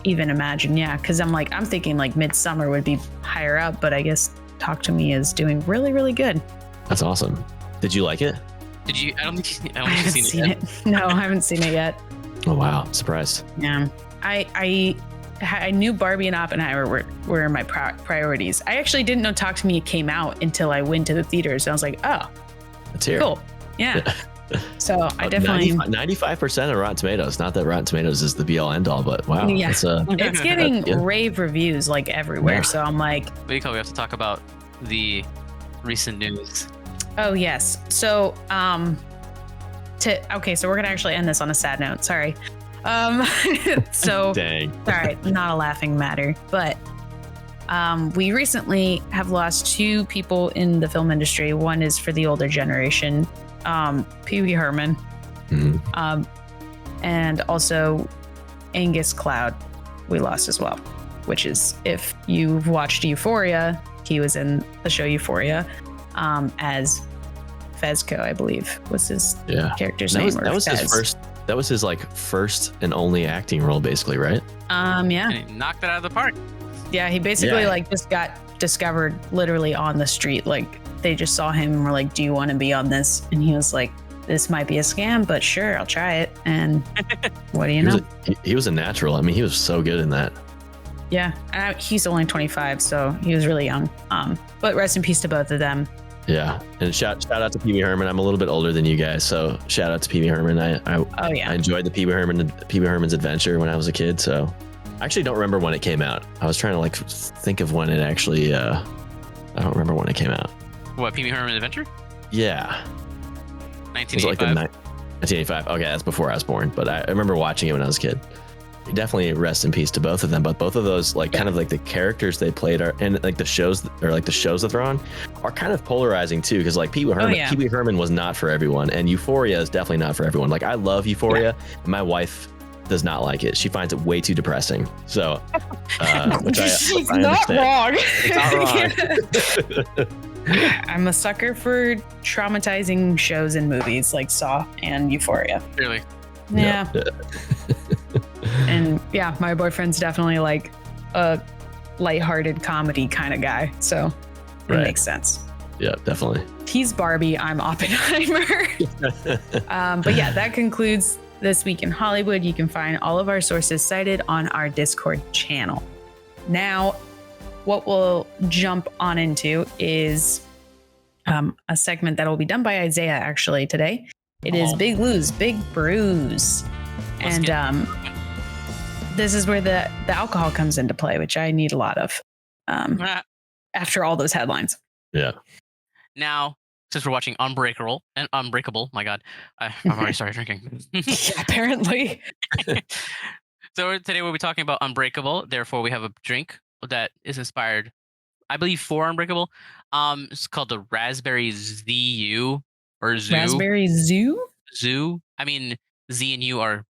S1: even imagine. Yeah, because I'm thinking like Midsummer would be higher up, but I guess Talk to Me is doing really, really good.
S2: That's awesome. Did you like it?
S3: Did you? I don't think
S1: you've seen it yet. No, I haven't seen it yet.
S2: Oh wow, surprised.
S1: Yeah, I knew Barbie and Oppenheimer were my priorities. I actually didn't know Talk to Me came out until I went to the theaters. So I was like, oh,
S2: that's here.
S1: Cool. Yeah. So I definitely
S2: 95% of Rotten Tomatoes. Not that Rotten Tomatoes is the be all end all, but wow,
S1: it's getting rave reviews like everywhere. Yeah. So I'm like,
S3: we have to talk about the recent news.
S1: Oh yes. So so we're gonna actually end this on a sad note. Sorry. So
S2: dang.
S1: All right, not a laughing matter, but we recently have lost 2 people in the film industry. One is for the older generation, Pee Wee Herman, and also Angus Cloud we lost as well, which is, if you've watched Euphoria, he was in the show Euphoria as Fezco, I believe was his character's name.
S2: That was his first. That was his like first and only acting role, basically, right?
S1: Yeah.
S3: And he knocked it out of the park.
S1: Yeah, he basically like just got discovered literally on the street. Like they just saw him and were like, "Do you want to be on this?" And he was like, this might be a scam, but sure, I'll try it. And what do you know?
S2: He was a natural. I mean, he was so good in that.
S1: Yeah, he's only 25, so he was really young. But rest in peace to both of them.
S2: Yeah, and shout out to Pee Wee Herman. I'm a little bit older than you guys, so shout out to Pee Wee Herman. I enjoyed the Pee Wee Herman's adventure when I was a kid. So I actually don't remember when it came out. I was trying to like think of when it actually. I don't remember when it came out.
S3: What, Pee Wee Herman's Adventure?
S2: Yeah.
S3: 1985.
S2: Was it like 1985? Okay, that's before I was born, but I remember watching it when I was a kid. Definitely rest in peace to both of them, but both of those kind of like the characters they played and like the shows that they're on are kind of polarizing too, because like Pee Wee Herman was not for everyone, and Euphoria is definitely not for everyone. Like I love Euphoria, and my wife does not like it. She finds it way too depressing. So which
S1: she's
S2: I
S1: not
S2: understand.
S1: wrong.
S2: It's not wrong.
S1: I'm a sucker for traumatizing shows and movies like Saw and Euphoria.
S3: Really?
S1: Yeah. And yeah, my boyfriend's definitely like a lighthearted comedy kind of guy. So it makes sense.
S2: Yeah, definitely.
S1: He's Barbie, I'm Oppenheimer. But yeah, that concludes This Week in Hollywood. You can find all of our sources cited on our Discord channel. Now, what we'll jump on into is a segment that will be done by Isaiah actually today. It is Big Lou's Big Brews. And this is where the alcohol comes into play, which I need a lot of after all those headlines.
S2: Yeah.
S3: Now, since we're watching Unbreakable, my God, I'm already started drinking.
S1: Yeah, apparently.
S3: So today we'll be talking about Unbreakable. Therefore, we have a drink that is inspired, I believe, for Unbreakable. It's called the Raspberry ZU or Zoo.
S1: Raspberry Zoo?
S3: Zoo. I mean, Z and U are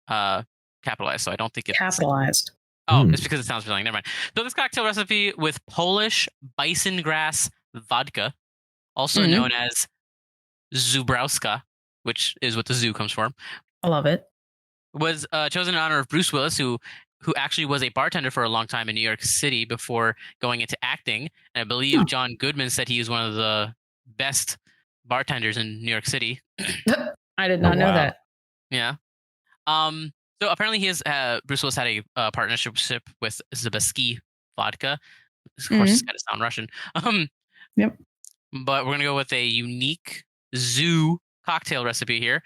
S3: capitalized, so I don't think it's
S1: capitalized.
S3: Oh, it's because it sounds really. Never mind. So this cocktail recipe with Polish bison grass vodka, also known as Zubrowska, which is what the zoo comes from.
S1: I love it.
S3: Was chosen in honor of Bruce Willis, who actually was a bartender for a long time in New York City before going into acting. And I believe John Goodman said he is one of the best bartenders in New York City.
S1: I did not know that.
S3: Yeah. So apparently Bruce Willis had a partnership with Zabasky vodka. Of course, it's got to sound Russian.
S1: Yep.
S3: But we're going to go with a unique zoo cocktail recipe here.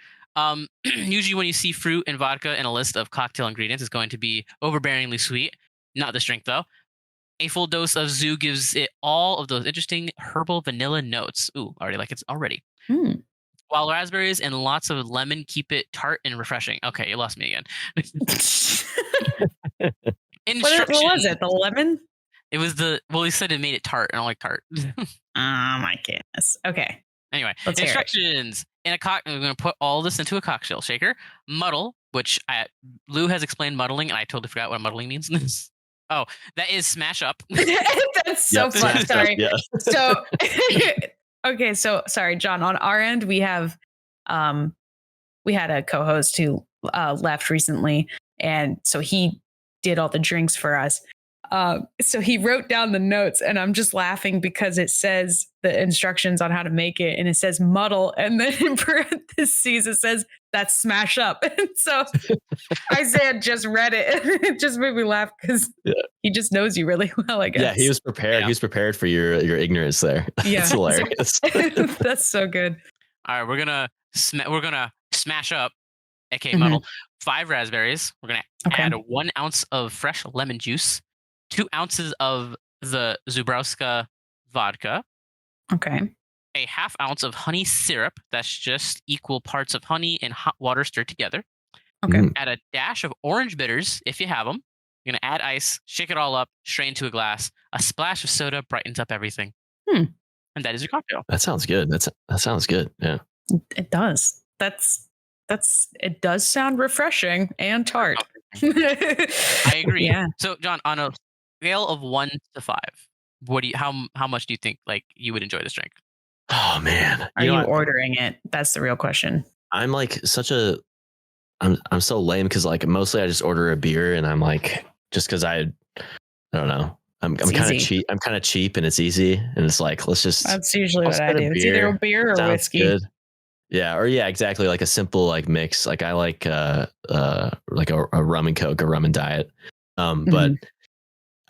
S3: Usually when you see fruit and vodka in a list of cocktail ingredients, it's going to be overbearingly sweet. Not this drink, though. A full dose of zoo gives it all of those interesting herbal vanilla notes. Ooh, already like it's already. While raspberries and lots of lemon keep it tart and refreshing. Okay, you lost me again.
S1: What was it? The lemon?
S3: It was he said it made it tart. I don't like tart.
S1: Oh my goodness. Okay.
S3: Anyway,
S1: let's
S3: instructions. We're going to put all this into a cocktail shaker. Muddle, which Lou has explained muddling, and I totally forgot what muddling means. Oh, that is smash up.
S1: That's so fun. Sorry.
S2: Yeah.
S1: So, okay. So sorry, John. On our end, we have, we had a co-host who left recently, and so he did all the drinks for us. So he wrote down the notes, and I'm just laughing because it says the instructions on how to make it, and it says muddle, and then in parentheses it says that's smash up. And so Isaiah just read it, and it just made me laugh because he just knows you really well, I guess.
S2: Yeah, he was prepared. Yeah. He was prepared for your ignorance there. Yeah, it's hilarious.
S1: That's so good.
S3: All right, we're gonna smash up, aka muddle, 5 raspberries. We're gonna add 1 ounce of fresh lemon juice. 2 ounces of the Zubrowska vodka.
S1: Okay.
S3: A half ounce of honey syrup. That's just equal parts of honey and hot water stirred together.
S1: Okay.
S3: Add a dash of orange bitters if you have them. You're going to add ice, shake it all up, strain into a glass. A splash of soda brightens up everything. And that is your cocktail.
S2: That sounds good. That sounds good. Yeah.
S1: It does. It does sound refreshing and tart.
S3: I agree.
S1: Yeah.
S3: So, John, on a scale of 1 to 5, how much do you think like you would enjoy this drink?
S2: Oh man,
S1: are you ordering it? That's the real question.
S2: I'm like I'm so lame because like mostly I just order a beer, and I'm like just because I don't know. I'm kind of cheap. I'm kind of cheap, and it's easy, and it's like let's just.
S1: That's usually what I do. It's either a beer or whiskey.
S2: Good. Yeah, or yeah, exactly. Like a simple like mix. Like I like a rum and Coke, a rum and diet. But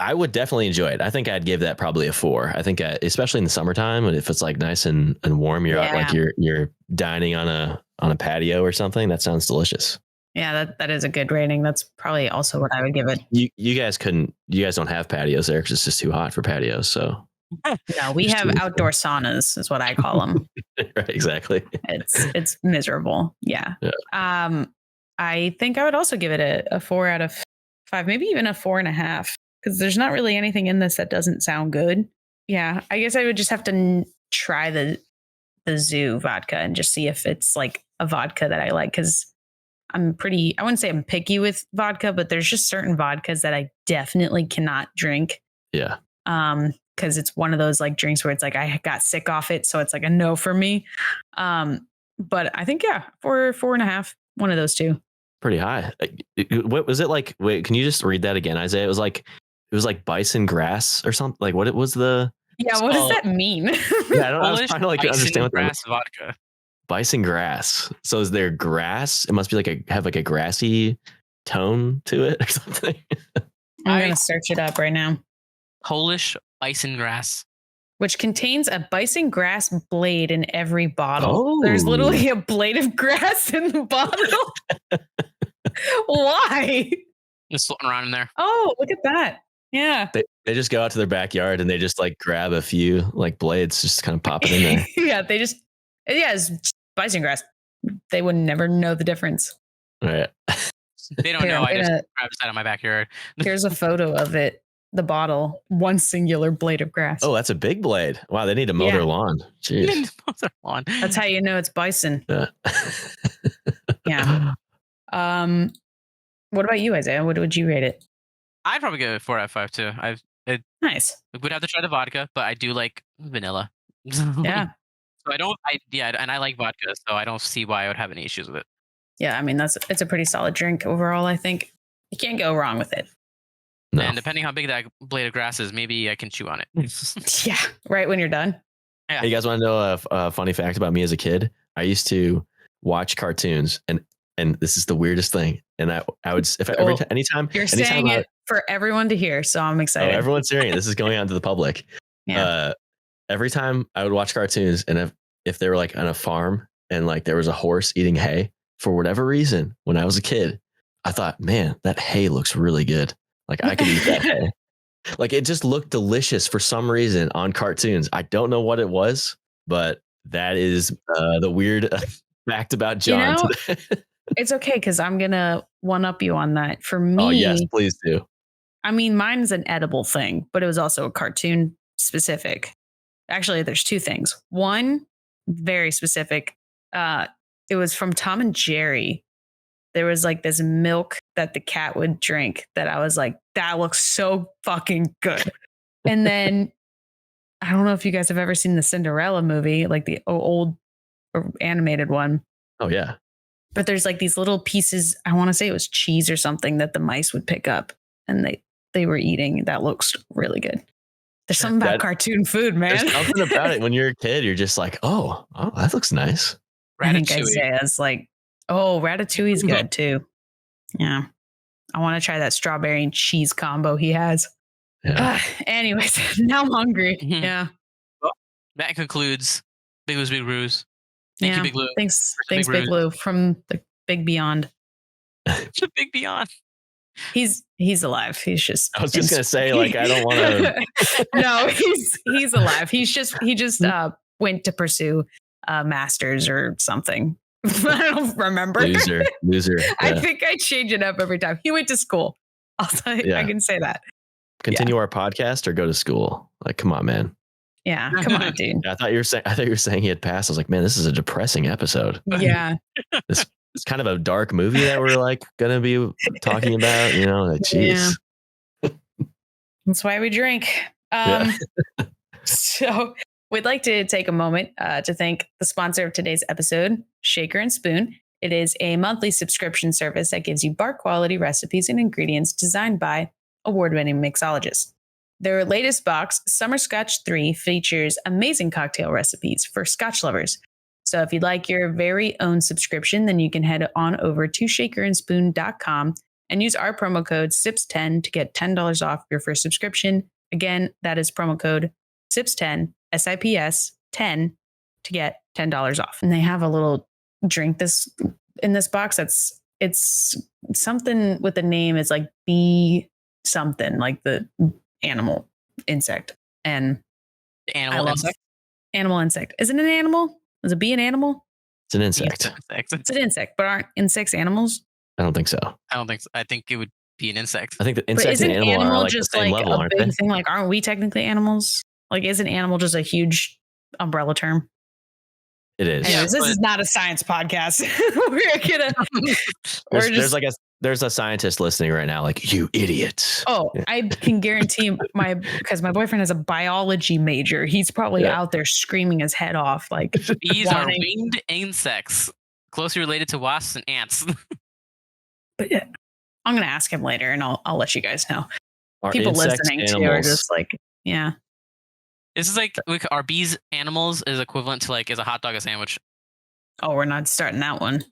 S2: I would definitely enjoy it. I think I'd give that probably a 4. I think especially in the summertime, and if it's like nice and warm, you're out like you're dining on a patio or something. That sounds delicious.
S1: Yeah, that is a good rating. That's probably also what I would give it.
S2: You guys don't have patios there because it's just too hot for patios. So
S1: no, we have outdoor saunas, is what I call them.
S2: Right, exactly.
S1: It's miserable. Yeah. I think I would also give it a 4 out of 5, maybe even a 4.5, because there's not really anything in this that doesn't sound good. Yeah, I guess I would just have to try the Zoo vodka and just see if it's like a vodka that I like, because I wouldn't say I'm picky with vodka, but there's just certain vodkas that I definitely cannot drink.
S2: Yeah.
S1: Because it's one of those like drinks where it's like I got sick off it, so it's like a no for me. But I think 4.5, one of those two.
S2: Pretty high. What was it like? Wait, can you just read that again, Isaiah? It was like bison grass or something. Like what was the?
S1: Yeah, what does that mean?
S2: Yeah, I was trying to like understand what
S3: grass vodka.
S2: Bison grass. So is there grass? It must be like have a grassy tone to it or something.
S1: I'm gonna search it up right now.
S3: Polish bison grass,
S1: which contains a bison grass blade in every bottle. There's literally a blade of grass in the bottle. Why?
S3: Just floating around in there.
S1: Oh, look at that. Yeah.
S2: They just go out to their backyard and they just like grab a few like blades, just kind of pop it in there.
S1: Yeah, it's bison grass. They would never know the difference.
S2: Right.
S3: They don't know. I just grabbed it out of my backyard.
S1: Here's a photo of it. The bottle, one singular blade of grass.
S2: Oh, that's a big blade. Wow, they need to mow their lawn. Jeez.
S1: That's how you know it's bison. Yeah. What about you, Isaiah? What would you rate it?
S3: I'd probably give it 4 out of 5 too.
S1: Nice.
S3: Would have to try the vodka, but I do like vanilla.
S1: Yeah.
S3: So and I like vodka, so I don't see why I would have any issues with it.
S1: Yeah, I mean it's a pretty solid drink overall. I think you can't go wrong with it.
S3: No. And depending how big that blade of grass is, maybe I can chew on it.
S1: Yeah, right when you're done.
S3: Yeah.
S2: Hey, you guys want to know a funny fact about me as a kid? I used to watch cartoons, and this is the weirdest thing. And I would anytime
S1: you're saying it for everyone to hear, so I'm excited.
S2: Oh, everyone's hearing it. This is going out to the public. Yeah. Every time I would watch cartoons, and if they were like on a farm and like there was a horse eating hay, for whatever reason, when I was a kid, I thought, man, that hay looks really good. Like I could eat that hay. Like it just looked delicious for some reason on cartoons. I don't know what it was, but that is the weird fact about John.
S1: It's okay because I'm gonna one up you on that. For me,
S2: oh yes, please do.
S1: I mean, mine's an edible thing, but it was also a cartoon specific. Actually, there's two things. One, very specific. It was from Tom and Jerry. There was like this milk that the cat would drink that I was like, that looks so fucking good. And then I don't know if you guys have ever seen the Cinderella movie, like the old animated one.
S2: Oh, yeah.
S1: But there's like these little pieces. I want to say it was cheese or something that the mice would pick up and they were eating. That looks really good. There's something about cartoon food, man.
S2: There's something about it. When you're a kid, you're just like, oh, that looks nice.
S1: I think Isaiah's like, oh, Ratatouille's good too. Yeah. I want to try that strawberry and cheese combo he has.
S2: Yeah.
S1: Anyways, now I'm hungry.
S3: Mm-hmm.
S1: Yeah.
S3: Well, that concludes Big Lou's Big Brews. Thank you, Big Lou.
S1: Thanks, Big Lou from the Big Beyond.
S3: The Big Beyond.
S1: He's alive. He's just.
S2: I was just gonna say, like, I don't want to.
S1: No, he's alive. He just went to pursue a master's or something. I don't remember.
S2: Loser. Yeah.
S1: I think I change it up every time. He went to school. I can say that.
S2: Continue our podcast or go to school. Like, come on, man.
S1: Yeah, come on, dude.
S2: I thought you were saying he had passed. I was like, man, this is a depressing episode.
S1: Yeah.
S2: It's kind of a dark movie that we're like gonna be talking about. You know, like, geez.
S1: Yeah. That's why we drink. So we'd like to take a moment to thank the sponsor of today's episode, Shaker and Spoon. It is a monthly subscription service that gives you bar quality recipes and ingredients designed by award-winning mixologists. Their latest box, Summer Scotch 3, features amazing cocktail recipes for Scotch lovers. So if you'd like your very own subscription, then you can head on over to shakerandspoon.com and use our promo code SIPS10 to get $10 off your first subscription. Again, that is promo code SIPS10, SIPS 10 to get $10 off. And they have a little drink in this box. It's something with the name is like bee something, like the animal insect. And
S3: Animal insect.
S1: Animal insect. Is it an animal? Is a bee an animal?
S2: It's an insect.
S1: It's an insect, but aren't insects animals?
S2: I don't think so.
S3: I don't think so. I think it would be an insect.
S2: I think the insect and animal are like
S1: just
S2: the same
S1: like
S2: level,
S1: a
S2: aren't
S1: big
S2: they?
S1: thing? Like, aren't we technically animals? Like, is an animal just a huge umbrella term?
S2: It is.
S1: Anyways, this is not a science podcast.
S2: There's a scientist listening right now, like, you idiots.
S1: Oh, I can guarantee because my boyfriend is a biology major. He's probably out there screaming his head off. Like,
S3: bees are winged insects, closely related to wasps and ants.
S1: But yeah, I'm gonna ask him later, and I'll let you guys know.
S2: Are
S1: People listening
S2: animals?
S1: too are just like, yeah.
S3: This is like, are bees animals is equivalent to like, is a hot dog a sandwich?
S1: Oh, we're not starting that one.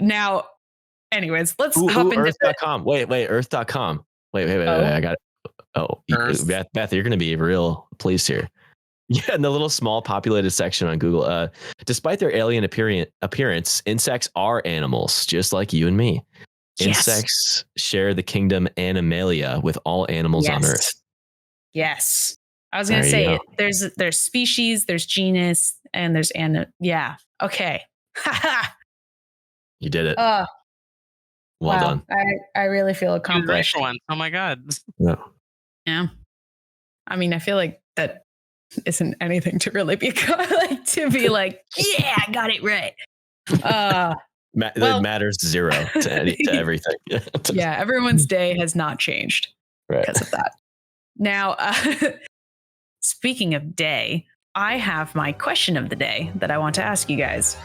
S1: Now, anyways, let's hop into
S2: Earth.com. Wait, Earth.com. Wait. I got it. Oh, Beth, you're going to be real pleased here. Yeah, in the little small populated section on Google, despite their alien appearance, insects are animals, just like you and me.
S1: Yes.
S2: Insects share the kingdom Animalia with all animals on Earth.
S1: Yes. I was going to say there's species, there's genus, and there's yeah. Okay.
S2: You did it.
S1: Well
S2: done.
S1: I really feel accomplished.
S3: One. Oh my God.
S1: Yeah. I mean, I feel like that isn't anything to really be like to be like, yeah, I got it right.
S2: It matters zero to everything.
S1: Yeah, everyone's day has not changed because of that. Now, speaking of day, I have my question of the day that I want to ask you guys.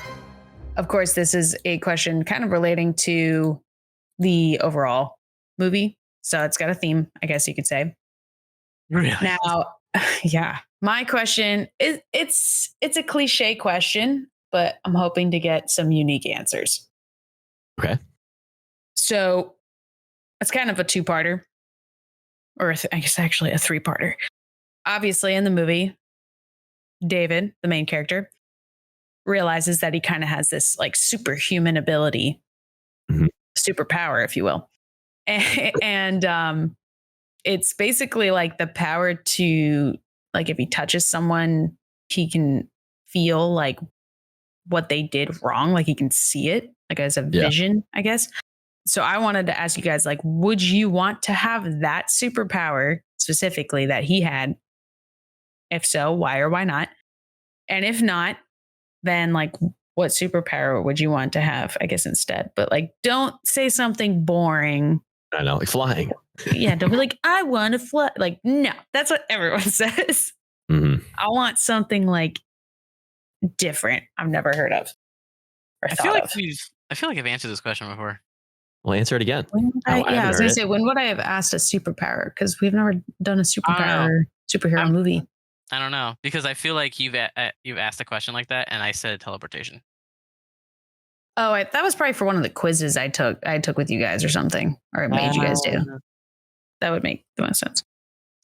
S1: Of course, this is a question kind of relating to the overall movie. So it's got a theme, I guess you could say.
S3: Really?
S1: Now, yeah, my question is it's a cliche question, but I'm hoping to get some unique answers.
S2: Okay.
S1: So it's kind of a two-parter, or I guess actually a three-parter. Obviously, in the movie, David, the main character, realizes that he kind of has this like superhuman ability, superpower, if you will. And it's basically like the power to, like, if he touches someone, he can feel like what they did wrong. Like he can see it, like as a vision, I guess. So I wanted to ask you guys, like, would you want to have that superpower specifically that he had? If so, why or why not? And if not, then like, what superpower would you want to have, I guess, instead? But like, don't say something boring.
S2: I know, like flying.
S1: Yeah, don't be like, I want to fly. Like, no, that's what everyone says.
S2: Mm-hmm.
S1: I want something like different I've never heard of.
S3: I feel like I've answered this question before.
S2: Well, answer it again.
S1: I was going to say, when would I have asked a superpower? Because we've never done a superhero movie.
S3: I don't know, because I feel like you've asked a question like that, and I said teleportation.
S1: Oh, that was probably for one of the quizzes I took with you guys or something, or it made you guys do. That would make the most sense.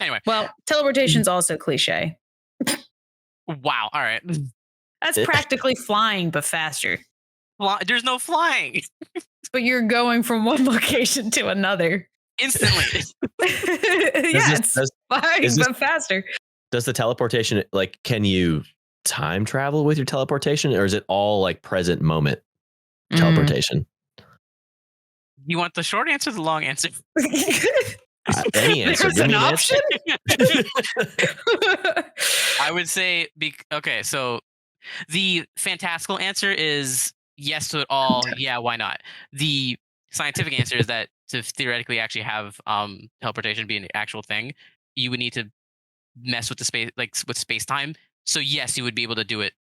S3: Anyway,
S1: well, teleportation's also cliche.
S3: Wow. All right.
S1: That's practically flying, but faster.
S3: There's no flying.
S1: But you're going from one location to another
S3: instantly.
S1: It's flying, but faster.
S2: Does the teleportation, like, can you time travel with your teleportation, or is it all like present moment teleportation?
S3: You want the short answer or the long answer?
S2: Any answer.
S1: There's an option.
S3: I would say, okay, so the fantastical answer is yes to it all. Yeah, why not? The scientific answer is that to theoretically actually have teleportation be an actual thing, you would need to mess with the space, like with space time. So yes, you would be able to do it.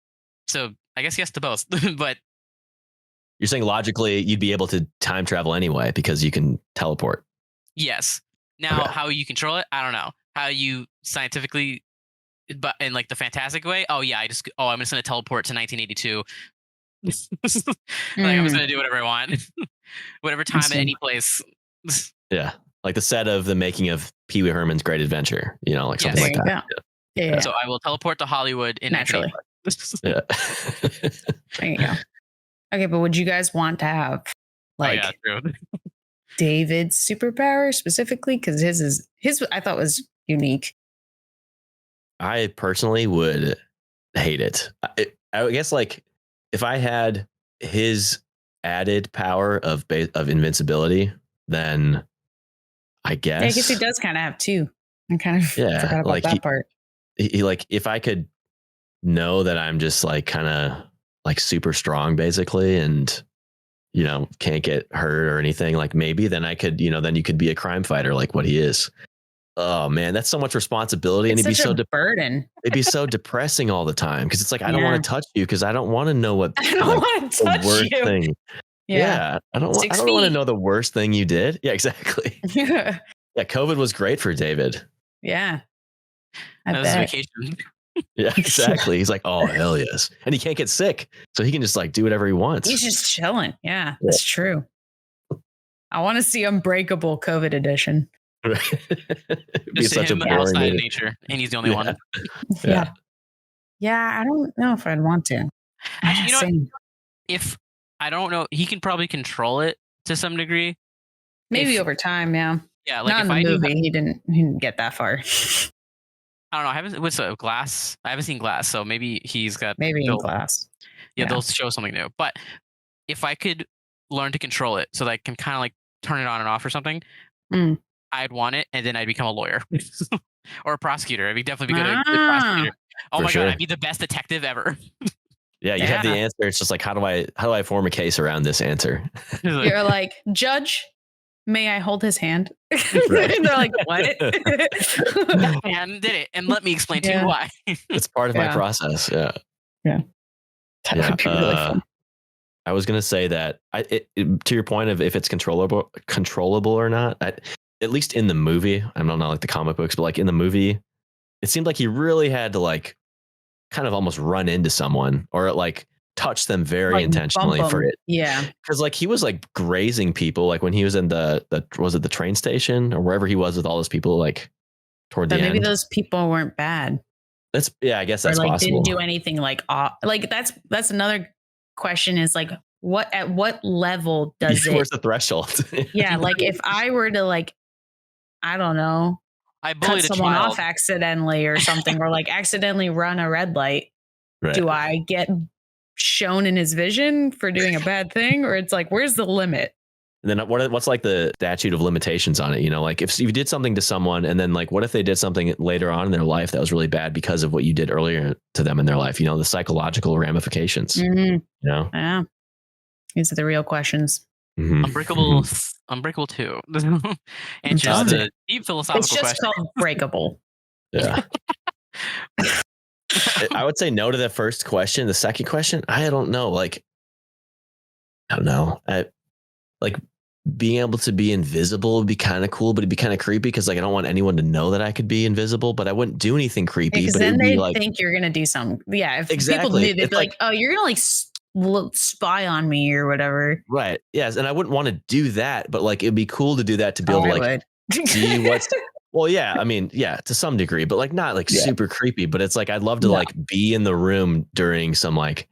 S3: So I guess yes to both. But
S2: you're saying logically you'd be able to time travel anyway because you can teleport.
S3: Yes. Now, how you control it, I don't know. How you scientifically but in like the fantastic way. Oh yeah, I'm just gonna teleport to 1982. Like I'm just gonna do whatever I want, whatever time at any place.
S2: Yeah, like the set of the making of Pee Wee Herman's Great Adventure, like something like that.
S1: Yeah.
S3: So I will teleport to Hollywood in
S1: naturally.
S2: Yeah.
S1: There you go. Okay, but would you guys want to have David's superpower specifically? Because his I thought was unique.
S2: I personally would hate it. I guess like if I had his added power of invincibility, then I guess.
S1: Yeah, I guess he does kind of have two. I kind of forgot about that part.
S2: He like if I could know that I'm just like kind of like super strong basically, and can't get hurt or anything, like maybe then I could, then you could be a crime fighter like what he is. Oh man, that's so much responsibility, and it'd be so
S1: burden.
S2: It'd be so depressing all the time because it's like I don't want to touch you because I don't want to know what
S1: I don't want to touch
S2: the worst
S1: you.
S2: thing. Yeah, I don't want to know the worst thing you did. Yeah, exactly. Yeah, COVID was great for David.
S1: Yeah,
S3: that was vacation.
S2: Yeah, exactly. He's like, oh hell yes, and he can't get sick, so he can just like do whatever he wants.
S1: He's just chilling. Yeah, that's true. I want to see Unbreakable COVID edition.
S2: It'd be such
S3: him
S2: a boring
S3: outside of nature, and he's the only one.
S1: Yeah, I don't know if I'd want to.
S3: Actually, if I don't know, he can probably control it to some degree.
S1: Maybe over time, yeah.
S3: Yeah, like
S1: not in the movie, he didn't get that far.
S3: I don't know. What's Glass? I haven't seen Glass, so maybe he's got
S1: in Glass.
S3: Yeah, they'll show something new. But if I could learn to control it, so that I can kind of like turn it on and off or something. I'd want it, and then I'd become a lawyer or a prosecutor. I'd definitely be good at prosecutor. Oh my god, I'd be the best detective ever.
S2: Yeah, you have the answer. It's just like how do I form a case around this answer?
S1: You're like, Judge, may I hold his hand? Right. And they're like, what?
S3: And did it, and let me explain to you why.
S2: It's part of my process. Yeah.
S1: That would be really fun.
S2: I was gonna say that to your point of if it's controllable or not. At least in the movie, I don't know like the comic books, but like in the movie, it seemed like he really had to like kind of almost run into someone or like touch them very intentionally for it.
S1: Yeah.
S2: Because like he was like grazing people like when he was in the was it the train station or wherever he was with all those people like toward the end.
S1: Maybe those people weren't bad.
S2: I guess that's possible.
S1: Didn't do anything like that's another question is like at what level does it?
S2: Where's the threshold?
S1: Yeah, like if I were to like I don't know.
S3: I bullied
S1: someone off accidentally or something, or like accidentally run a red light. Right. Do I get shown in his vision for doing a bad thing, or it's like, where's the limit?
S2: And then what's like the statute of limitations on it? Like if you did something to someone, and then like what if they did something later on in their life that was really bad because of what you did earlier to them in their life? The psychological ramifications.
S1: Mm-hmm. Yeah, these are the real questions.
S2: Mm-hmm.
S3: Unbreakable 2 answers the deep philosophical question.
S1: It's just called Breakable.
S2: Yeah. I would say no to the first question. The second question, I don't know. Like, I don't know. Like being able to be invisible would be kind of cool, but it'd be kind of creepy because like I don't want anyone to know that I could be invisible, but I wouldn't do anything creepy.
S1: Because
S2: but
S1: then they think you're gonna do something. Yeah, if people knew, they'd be like, "Oh, you're gonna like spy on me or whatever."
S2: Right. Yes, and I wouldn't want to do that, but like it'd be cool to do that to be able to like see what's. Well, yeah, I mean, yeah, to some degree, but like not like super creepy. But it's like I'd love to like be in the room during some like,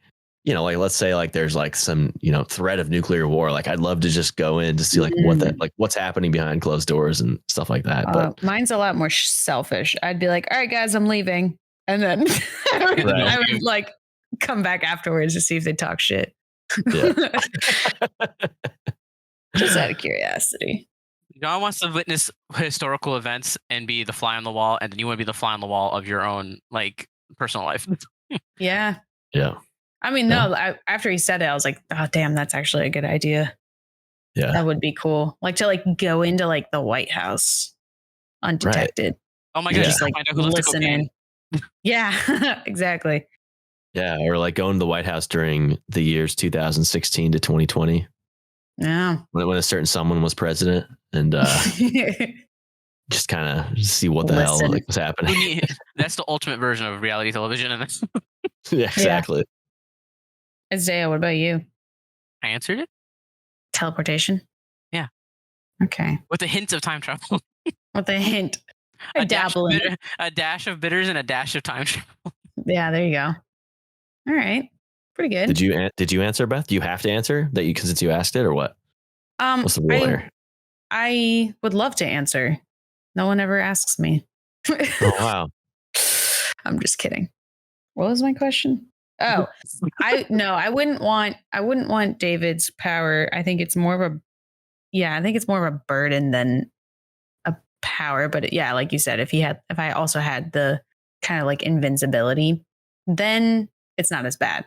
S2: like let's say like there's like some threat of nuclear war. Like I'd love to just go in to see like what's happening behind closed doors and stuff like that. But
S1: mine's a lot more selfish. I'd be like, all right, guys, I'm leaving, and then I would like come back afterwards to see if they talk shit. Yeah. Just out of curiosity.
S3: John wants to witness historical events and be the fly on the wall, and then you want to be the fly on the wall of your own like personal life.
S1: Yeah.
S2: Yeah.
S1: I mean, no. After he said it, I was like, "Oh, damn, that's actually a good idea."
S2: Yeah,
S1: that would be cool. Like to like go into like the White House undetected.
S3: Right. Oh my god!
S1: Just like listen in. Yeah, exactly.
S2: Yeah, or like going to the White House during the years 2016 to 2020.
S1: Yeah,
S2: when a certain someone was president, and just kind of see what the hell was happening.
S3: That's the ultimate version of reality television. And
S2: Yeah, exactly.
S1: Isaiah, what about you?
S3: I answered it.
S1: Teleportation?
S3: Yeah.
S1: Okay.
S3: With a hint of time travel.
S1: With a hint.
S3: A dash of bitters and a dash of time travel.
S1: Yeah, there you go. All right. Pretty good.
S2: Did you answer, Beth? Do you have to answer that since you asked it, or what? What's the rule here?
S1: I would love to answer. No one ever asks me.
S2: Oh, wow.
S1: I'm just kidding. What was my question? Oh, I wouldn't want David's power. I think it's more of a burden than a power. But yeah, like you said, if I also had the kind of like invincibility, then it's not as bad.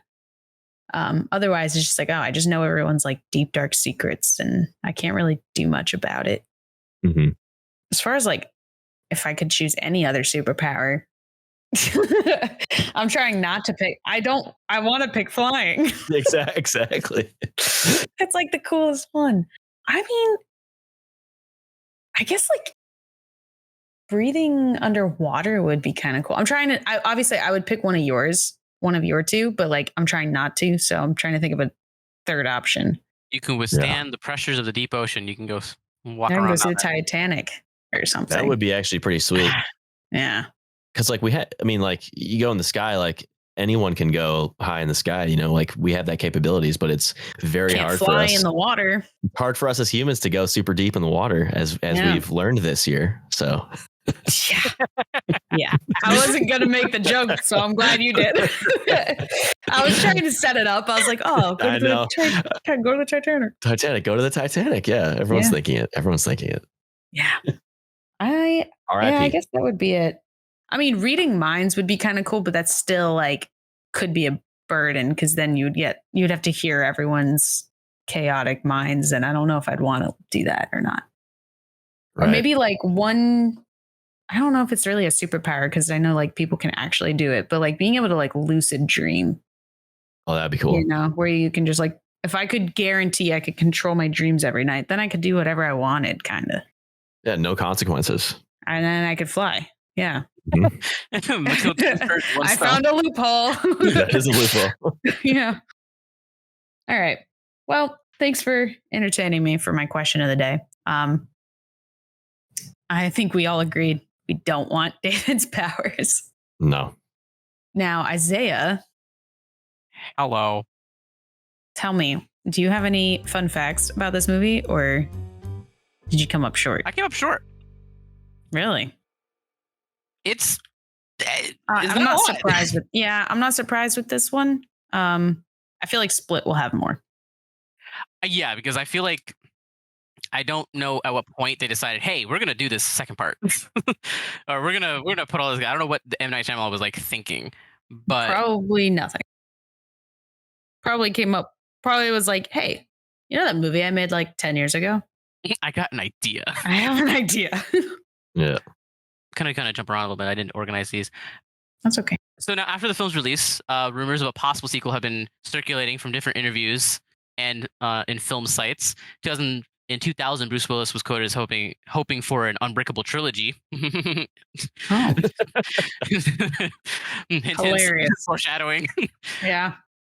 S1: Otherwise it's just like, oh, I just know everyone's like deep, dark secrets and I can't really do much about it.
S2: Mm-hmm.
S1: As far as like, if I could choose any other superpower, I'm trying not to pick. I want to pick flying.
S2: Exactly.
S1: It's like the coolest one. I mean, I guess like breathing underwater would be kind of cool. Obviously I would pick one of your two, but like I'm trying not to. So I'm trying to think of a third option.
S3: You can withstand the pressures of the deep ocean. You can go walk around.
S1: Go see the Titanic or something.
S2: That would be actually pretty sweet.
S1: Yeah.
S2: Because like you go in the sky, like anyone can go high in the sky, like we have that capabilities, but it's very hard for us
S1: in the water.
S2: Hard for us as humans to go super deep in the water as we've learned this year. So
S1: yeah. I wasn't going to make the joke, so I'm glad you did. I was trying to set it up. I was like, oh, go to the Titanic.
S2: Go to the Titanic. Yeah. Everyone's thinking it. Yeah.
S1: I guess that would be it. I mean, reading minds would be kind of cool, but that's still like could be a burden because then you'd have to hear everyone's chaotic minds, and I don't know if I'd want to do that or not. Right. Or maybe like one. I don't know if it's really a superpower because I know like people can actually do it, but like being able to like lucid dream.
S2: Oh, that'd be cool.
S1: Where you can just like, if I could guarantee I could control my dreams every night, then I could do whatever I wanted, kind of.
S2: Yeah, no consequences.
S1: And then I could fly. Yeah.
S3: Mm-hmm.
S1: I found a loophole.
S2: That is a loophole.
S1: Yeah. All right. Well, thanks for entertaining me for my question of the day. I think we all agreed we don't want David's powers.
S2: No.
S1: Now, Isaiah.
S3: Hello.
S1: Tell me, do you have any fun facts about this movie, or did you come up short?
S3: I came up short.
S1: Really?
S3: I'm
S1: not surprised with. Yeah, I'm not surprised with this one. I feel like Split will have more.
S3: Yeah, because I feel like I don't know at what point they decided, hey, we're gonna do this second part, or we're gonna put all this. I don't know what the M. Night Shyamalan was like thinking, but
S1: probably nothing. Probably was like, hey, you know that movie I made like 10 years ago?
S3: I got an idea.
S1: I have an idea.
S2: Yeah.
S3: Kind of jump around a little bit. I didn't organize these.
S1: That's okay.
S3: So now, after the film's release, rumors of a possible sequel have been circulating from different interviews and in film sites. In 2000, Bruce Willis was quoted as hoping for an Unbreakable trilogy.
S1: Oh.
S3: Hilarious. Foreshadowing.
S1: Yeah.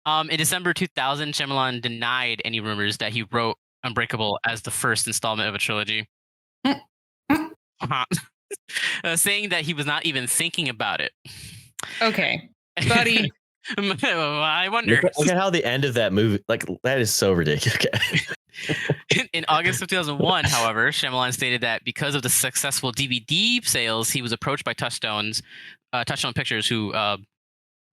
S3: In December 2000, Shyamalan denied any rumors that he wrote Unbreakable as the first installment of a trilogy. Saying that he was not even thinking about it.
S1: Okay, buddy.
S3: I wonder.
S2: Look at how the end of that movie, like, that is so ridiculous.
S3: In August of 2001, however, Shyamalan stated that because of the successful DVD sales, he was approached by Touchstone Pictures, who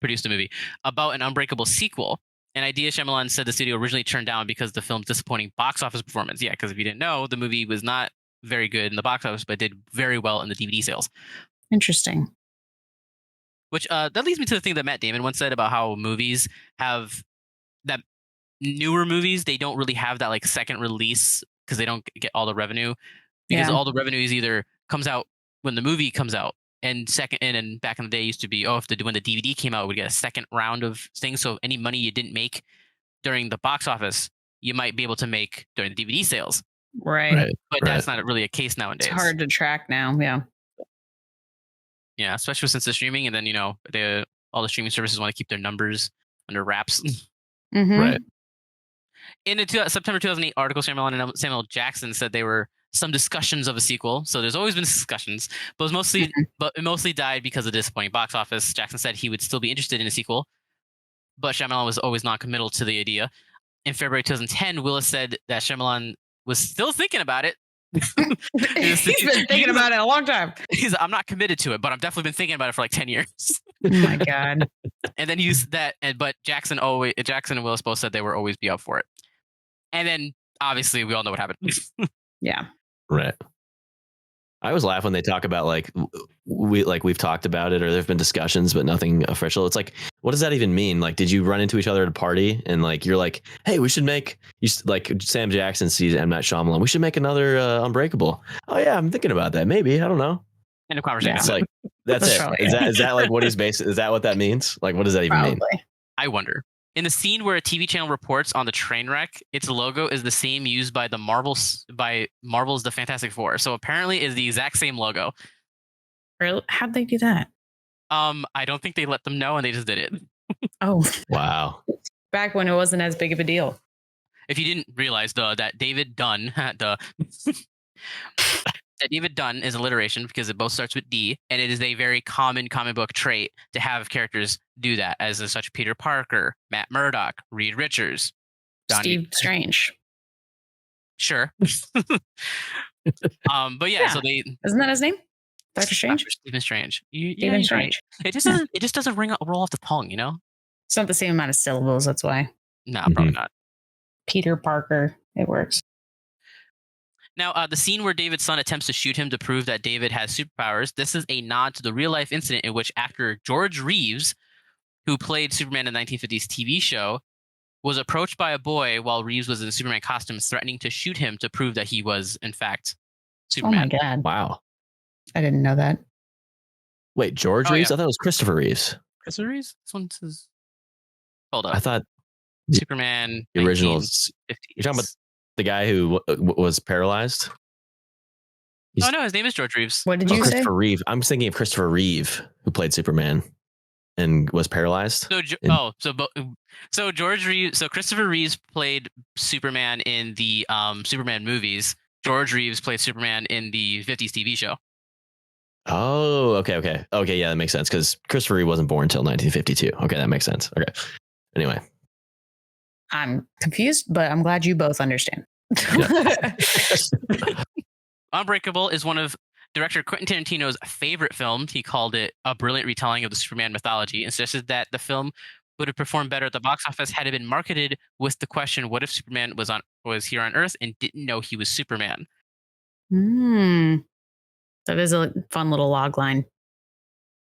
S3: produced the movie, about an Unbreakable sequel. An idea Shyamalan said the studio originally turned down because of the film's disappointing box office performance. Yeah, because if you didn't know, the movie was not very good in the box office, but did very well in the DVD sales.
S1: Interesting.
S3: Which that leads me to the thing that Matt Damon once said about how movies have that newer movies, they don't really have that like second release because they don't get all the revenue, because all the revenue is either comes out when the movie comes out, and back in the day used to be when the DVD came out, we'd get a second round of things. So any money you didn't make during the box office, you might be able to make during the DVD sales.
S1: Right.
S3: But that's not really a case nowadays.
S1: It's hard to track now. Yeah.
S3: Yeah, especially since the streaming, and then all the streaming services want to keep their numbers under wraps.
S1: Mm-hmm.
S2: Right.
S3: In a September 2008 article, Samuel Jackson said there were some discussions of a sequel. So there's always been discussions, but it mostly died because of disappointing box office. Jackson said he would still be interested in a sequel, but Shyamalan was always non-committal to the idea. In February 2010, Willis said that Shyamalan was still thinking about it.
S1: He's been thinking about it a long time.
S3: I'm not committed to it, but I've definitely been thinking about it for like 10 years.
S1: Oh my God.
S3: And then he used that, but Jackson and Willis both said they would always be up for it. And then obviously we all know what happened.
S1: Yeah.
S2: Right. I always laugh when they talk about we've talked about it or there've been discussions, but nothing official. It's like, what does that even mean? Like, did you run into each other at a party and like you're like, hey, we should make Sam Jackson sees M. Night Shyamalan. We should make another Unbreakable. Oh yeah, I'm thinking about that. Maybe, I don't know.
S3: End of conversation.
S2: It's like that's it. Is that like what he's based? Is that what that means? Like, what does that even mean?
S3: I wonder. In the scene where a TV channel reports on the train wreck, its logo is the same used by Marvel's The Fantastic Four. So apparently is the exact same logo.
S1: Really? How'd they do that?
S3: I don't think they let them know and they just did it.
S1: Oh.
S2: Wow.
S1: Back when it wasn't as big of a deal.
S3: If you didn't realize that David Dunn that David Dunn is alliteration because it both starts with D, and it is a very common comic book trait to have characters do that, as is such Peter Parker, Matt Murdock, Reed Richards,
S1: Steve Strange.
S3: Sure. But yeah, so
S1: isn't that his name? Dr. Strange?
S3: Dr. Stephen Strange.
S1: Stephen Strange.
S3: Right. It just doesn't roll off the tongue, you know?
S1: It's not the same amount of syllables, that's why.
S3: No, probably not.
S1: Peter Parker. It works.
S3: Now, the scene where David's son attempts to shoot him to prove that David has superpowers, this is a nod to the real-life incident in which actor George Reeves, who played Superman in the 1950s TV show, was approached by a boy while Reeves was in a Superman costume, threatening to shoot him to prove that he was, in fact, Superman.
S1: Oh my God.
S2: Wow.
S1: I didn't know that.
S2: Wait, George Reeves? Yeah. I thought it was Christopher Reeves.
S3: Christopher Reeves? This one says... Hold up.
S2: I thought...
S3: Superman...
S2: The originals... You're talking about the guy who was paralyzed?
S3: Oh, no, his name is George Reeves.
S1: What did you say?
S2: Christopher Reeve. I'm thinking of Christopher Reeve, who played Superman and was paralyzed.
S3: So George Reeves... So Christopher Reeves played Superman in the Superman movies. George Reeves played Superman in the 50s TV show.
S2: Oh, okay. Okay, yeah, that makes sense, because Christopher Reeve wasn't born until 1952. Okay, that makes sense. Okay. Anyway.
S1: I'm confused, but I'm glad you both understand.
S3: Unbreakable is one of director Quentin Tarantino's favorite films. He called it a brilliant retelling of the Superman mythology and suggested that the film would have performed better at the box office had it been marketed with the question, what if Superman was here on Earth and didn't know he was Superman?
S1: That is a fun little log line.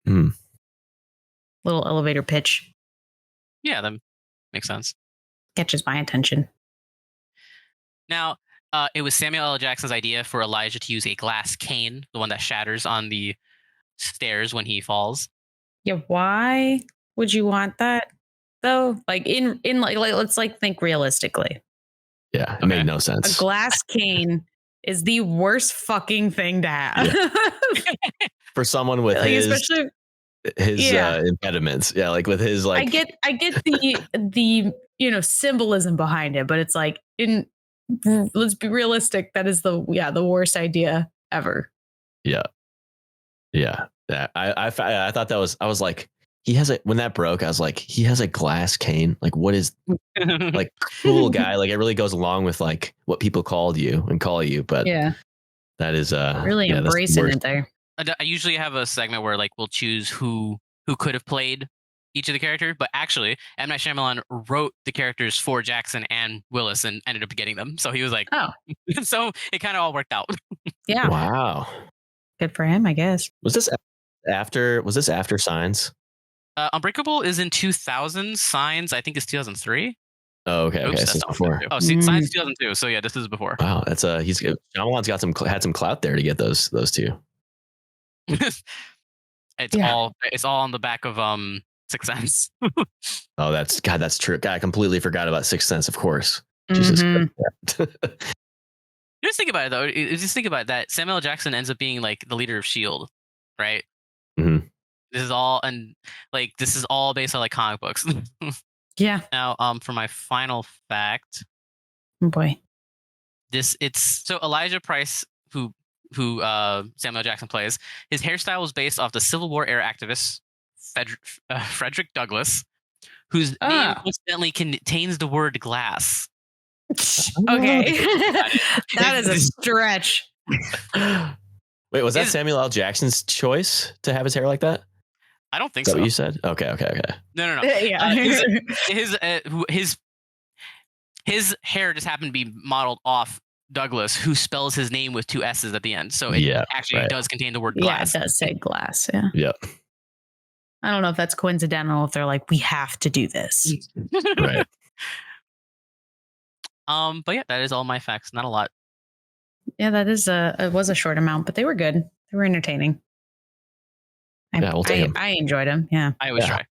S1: Little elevator pitch.
S3: Yeah, that makes sense.
S1: Catches my attention.
S3: Now, it was Samuel L. Jackson's idea for Elijah to use a glass cane, the one that shatters on the stairs when he falls.
S1: Yeah, why would you want that though? Like in let's think realistically.
S2: Yeah, it made no sense.
S1: A glass cane is the worst fucking thing to have.
S2: Yeah. For someone with his impediments. Yeah, like with his like
S1: I get the symbolism behind it, but it's like let's be realistic, that is the worst idea ever.
S2: Yeah. I thought that was, I was like, when that broke, I was like, he has a glass cane. Like, what is like cool guy? Like, it really goes along with like what people call you, but that is
S1: really embracing it there.
S3: I usually have a segment where like we'll choose who could have played each of the characters, but actually M. Night Shyamalan wrote the characters for Jackson and Willis and ended up getting them. So he was like, oh, so it kind of all worked out.
S1: Yeah.
S2: Wow.
S1: Good for him, I guess.
S2: Was this after Signs?
S3: Unbreakable is in 2000. Signs, I think, is 2003.
S2: Oh, okay.
S3: Oops,
S2: That's before.
S3: Oh, Signs 2002. So yeah, this is before.
S2: Wow, that's Shyamalan's had some clout there to get those two.
S3: It's all on the back of Sixth Sense.
S2: Oh, that's true. God, I completely forgot about Sixth Sense. Of course,
S1: Jesus.
S3: Just think about it though. Just think about that. Samuel L. Jackson ends up being like the leader of Shield, right?
S2: Mm-hmm.
S3: This is all based on like comic books.
S1: Yeah.
S3: Now, for my final fact,
S1: Oh boy.
S3: so Elijah Price, who Samuel L. Jackson plays, his hairstyle was based off the Civil War era activist Frederick Douglass, whose name coincidentally contains the word glass.
S1: Okay. That is a stretch.
S2: Wait, was that Samuel L. Jackson's choice to have his hair like that?
S3: I don't think
S2: Is that
S3: so.
S2: what you said? Okay.
S3: No.
S1: Yeah.
S3: His hair just happened to be modeled off Douglas, who spells his name with 2 S's at the end. So it actually does contain the word glass.
S1: Yeah, it does say glass. Yeah.
S2: Yep.
S1: I don't know if that's coincidental. If they're like, we have to do this.
S2: Right.
S3: But yeah, that is all my facts. Not a lot.
S1: Yeah, it was a short amount, but they were good. They were entertaining.
S2: We'll take them.
S1: I enjoyed them. Yeah.
S3: I always try.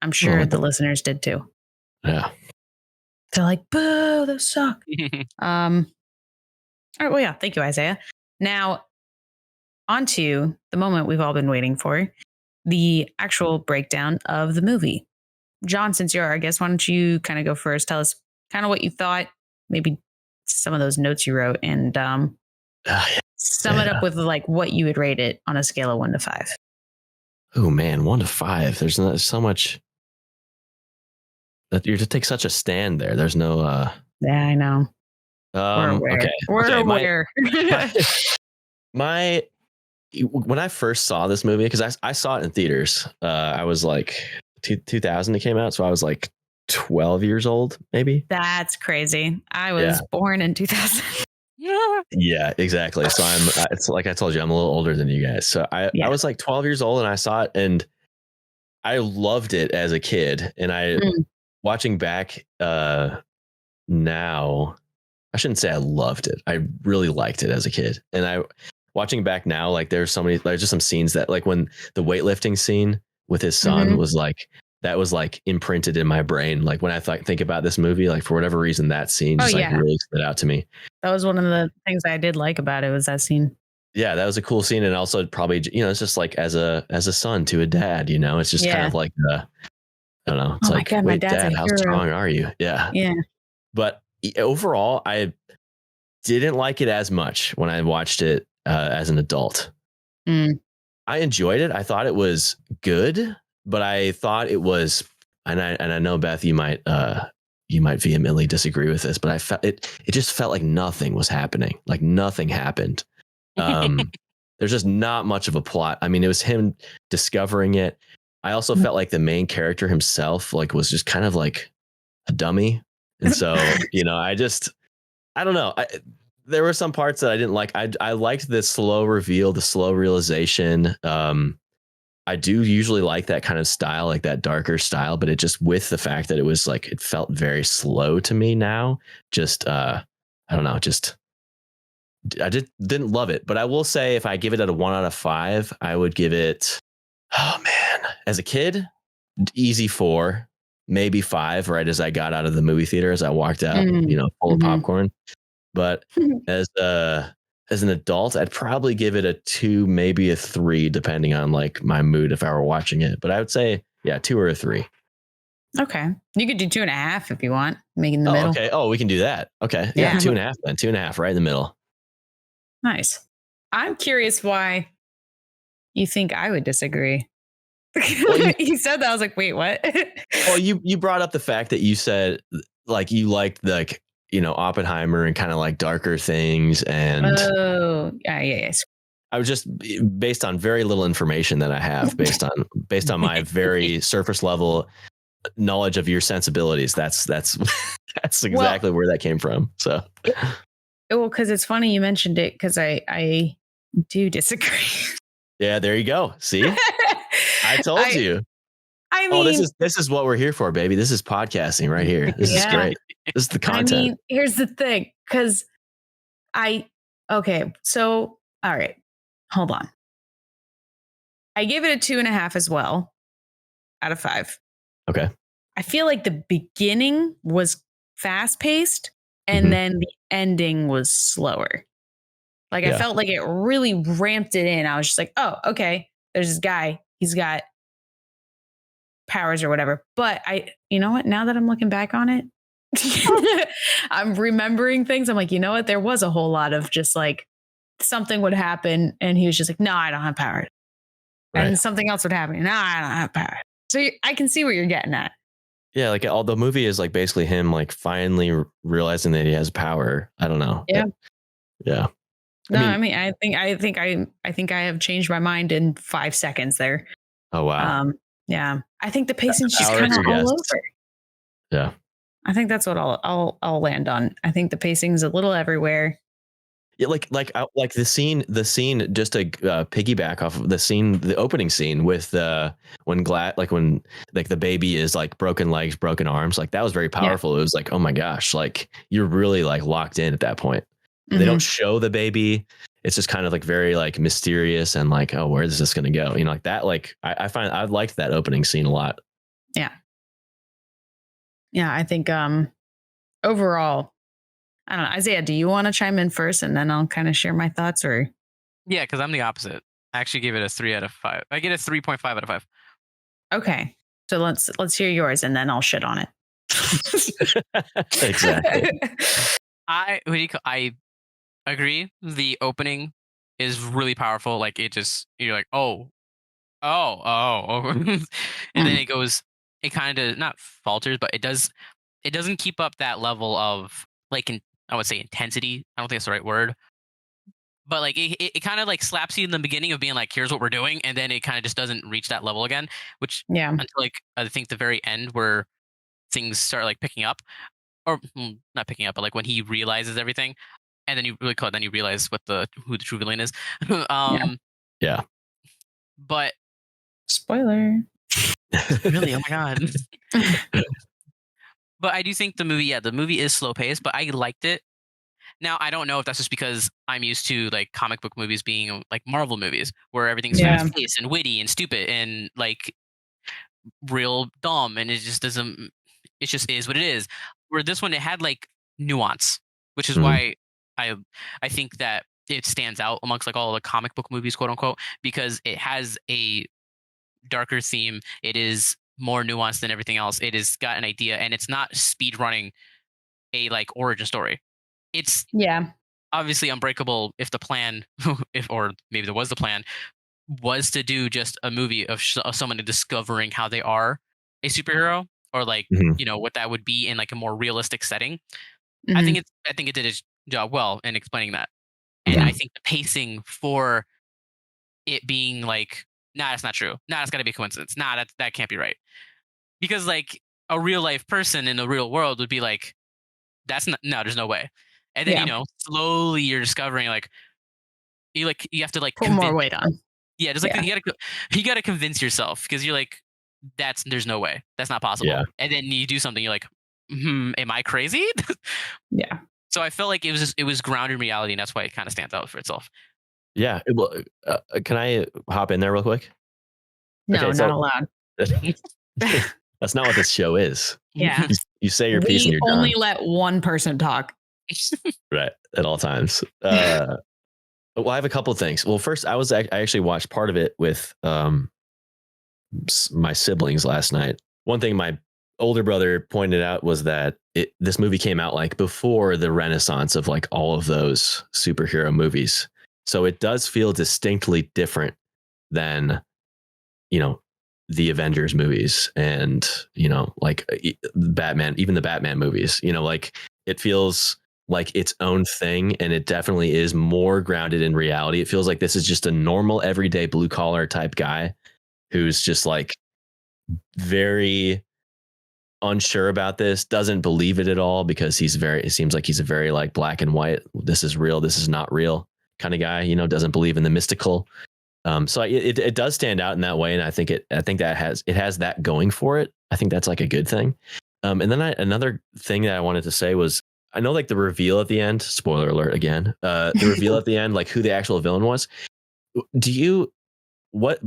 S1: I'm sure the listeners did too.
S2: Yeah.
S1: They're like, boo, those suck. All right. Well, yeah. Thank you, Isaiah. Now, on to the moment we've all been waiting for, the actual breakdown of the movie. John, since you're our guest, why don't you kind of go first? Tell us kind of what you thought, maybe some of those notes you wrote, and sum it up with like what you would rate it on a scale of 1 to 5.
S2: Oh man, 1 to 5. There's not so much that you just take such a stand there. There's no.
S1: Yeah, I know. We're aware.
S2: Okay.
S1: We're aware.
S2: My when I first saw this movie, because I saw it in theaters, I was like 2000 it came out, so I was like 12 years old, maybe.
S1: That's crazy. I was born in 2000.
S2: Yeah, exactly. So it's like I told you, I'm a little older than you guys. So I was like 12 years old and I saw it and I loved it as a kid. And watching back now, I shouldn't say I loved it. I really liked it as a kid. And watching back now, like there's just some scenes that, like when the weightlifting scene with his son was like, that was like imprinted in my brain. Like when I think about this movie, like for whatever reason, that scene just like really stood out to me.
S1: That was one of the things I did like about it, was that scene.
S2: Yeah, that was a cool scene. And also probably, it's just like as a son to a dad, it's just kind of like, I don't know. It's like,
S1: God,
S2: wait, Dad, how strong are you? Yeah.
S1: Yeah.
S2: But overall, I didn't like it as much when I watched it as an adult. I enjoyed it. I thought it was good, but I thought it was, and I know, Beth, you might vehemently disagree with this, but I felt it just felt like nothing was happening. Like nothing happened. There's just not much of a plot. I mean, it was him discovering it. I also felt like the main character himself, like, was just kind of like a dummy. And so, I don't know. There were some parts that I didn't like. I liked the slow reveal, the slow realization. I do usually like that kind of style, like that darker style, but it just, with the fact that it was like, it felt very slow to me now. Just, I don't know, I didn't love it. But I will say, if I give it a 1 out of 5, I would give it, oh man, as a kid, easy 4, maybe 5, right as I got out of the movie theater, as I walked out, full of popcorn. But as an adult, I'd probably give it a 2, maybe a 3, depending on like my mood if I were watching it. But I would say, 2 or a 3.
S1: Okay. You could do 2.5 if you want. Make it in the middle.
S2: Okay. Oh, we can do that. Okay. Yeah. 2.5 then. 2.5 right in the middle.
S1: Nice. I'm curious why you think I would disagree.
S2: Well,
S1: you said that. I was like, wait, what?
S2: Well, you brought up the fact that you said like you liked like, Oppenheimer and kind of like darker things. And
S1: yes.
S2: I was just, based on very little information that I have, based on my very surface level knowledge of your sensibilities. That's exactly where that came from. So,
S1: well, because it's funny you mentioned it, because I do disagree.
S2: Yeah, there you go. See, I told you.
S1: I mean,
S2: this is what we're here for, baby. This is podcasting right here. This is great. This is the content.
S1: I mean, here's the thing, because so all right, hold on. I gave it a 2.5 as well, out of 5.
S2: Okay.
S1: I feel like the beginning was fast paced, and then the ending was slower. Like I felt like it really ramped it in. I was just like, oh, okay, there's this guy. He's got powers or whatever. But you know what? Now that I'm looking back on it, I'm remembering things. I'm like, you know what? There was a whole lot of just like something would happen, and he was just like, no, I don't have power. Right. And something else would happen. No, I don't have power. So I can see where you're getting at.
S2: Yeah, like all the movie is like basically him like finally realizing that he has power. I don't know.
S1: Yeah.
S2: Yeah.
S1: No, I mean, I think I have changed my mind in 5 seconds there.
S2: Oh wow.
S1: Yeah. I think the pacing's just kind of all over.
S2: Yeah.
S1: I think that's what I'll land on. I think the pacing's a little everywhere.
S2: Yeah, like the scene just to piggyback off of the opening scene with when the baby is like broken legs, broken arms, like that was very powerful. Yeah. It was like, oh my gosh, like you're really like locked in at that point. Mm-hmm. They don't show the baby. It's just kind of like very like mysterious and like, oh, where is this going to go? You know, like that. Like I find I liked that opening scene a lot.
S1: Yeah. Yeah, I think overall, I don't know. Isaiah, do you want to chime in first and then I'll kind of share my thoughts? Or
S3: yeah, because I'm the opposite. I actually gave it a 3 out of 5. I get a 3.5 out of 5.
S1: Okay. So let's hear yours and then I'll shit on it.
S2: Exactly.
S3: I agree. The opening is really powerful. Like it just, you're like, oh. And then it kind of not falters, but it doesn't keep up that level of like, I would say intensity. I don't think that's the right word. But like it kind of like slaps you in the beginning of being like, here's what we're doing. And then it kind of just doesn't reach that level again, which until like, I think the very end where things start like picking up, or not picking up, but like when he realizes everything and then you realize who the true villain is.
S2: Yeah.
S3: But
S1: spoiler.
S3: Really? Oh my God. But I do think the movie is slow paced, but I liked it. Now, I don't know if that's just because I'm used to like comic book movies being like Marvel movies where everything's fast paced and witty and stupid and like real dumb. And it just is what it is. Where this one, it had like nuance, which is why I think that it stands out amongst like all the comic book movies, quote unquote, because it has a darker theme. It is more nuanced than everything else. It has got an idea, and it's not speed running a like origin story. It's obviously Unbreakable. If the plan, or maybe there was the plan, was to do just a movie of someone discovering how they are a superhero, or like what that would be in like a more realistic setting. I think it did its job well in explaining that, and I think the pacing for it being like, nah, that's not true. Nah, that's got to be a coincidence. Nah, that can't be right. Because like a real life person in the real world would be like, that's not, no, there's no way. And then, slowly you're discovering like, you have to like
S1: put more weight on.
S3: Yeah. Just like you got to convince yourself, because you're like, there's no way. That's not possible. Yeah. And then you do something, you're like, am I crazy?
S1: Yeah.
S3: So I felt like it was grounded in reality, and that's why it kind of stands out for itself.
S2: Yeah. Can I hop in there real quick?
S1: No, okay, not allowed.
S2: That's not what this show is.
S1: Yeah.
S2: You say your piece and you're done.
S1: We only let one person talk.
S2: Right. At all times. Well, I have a couple of things. Well, first, I actually watched part of it with my siblings last night. One thing my older brother pointed out was that this movie came out like before the renaissance of like all of those superhero movies. So it does feel distinctly different than, the Avengers movies and, like Batman, even the Batman movies, like it feels like its own thing. And it definitely is more grounded in reality. It feels like this is just a normal, everyday blue collar type guy who's just like very unsure about this, doesn't believe it at all, because it seems like he's a very like black and white, this is real, this is not real kind of guy, doesn't believe in the mystical. So it does stand out in that way, and I think that has that going for it. I think that's like a good thing. And then another thing that I wanted to say was, I know like the reveal at the end, spoiler alert again, the reveal at the end, like who the actual villain was.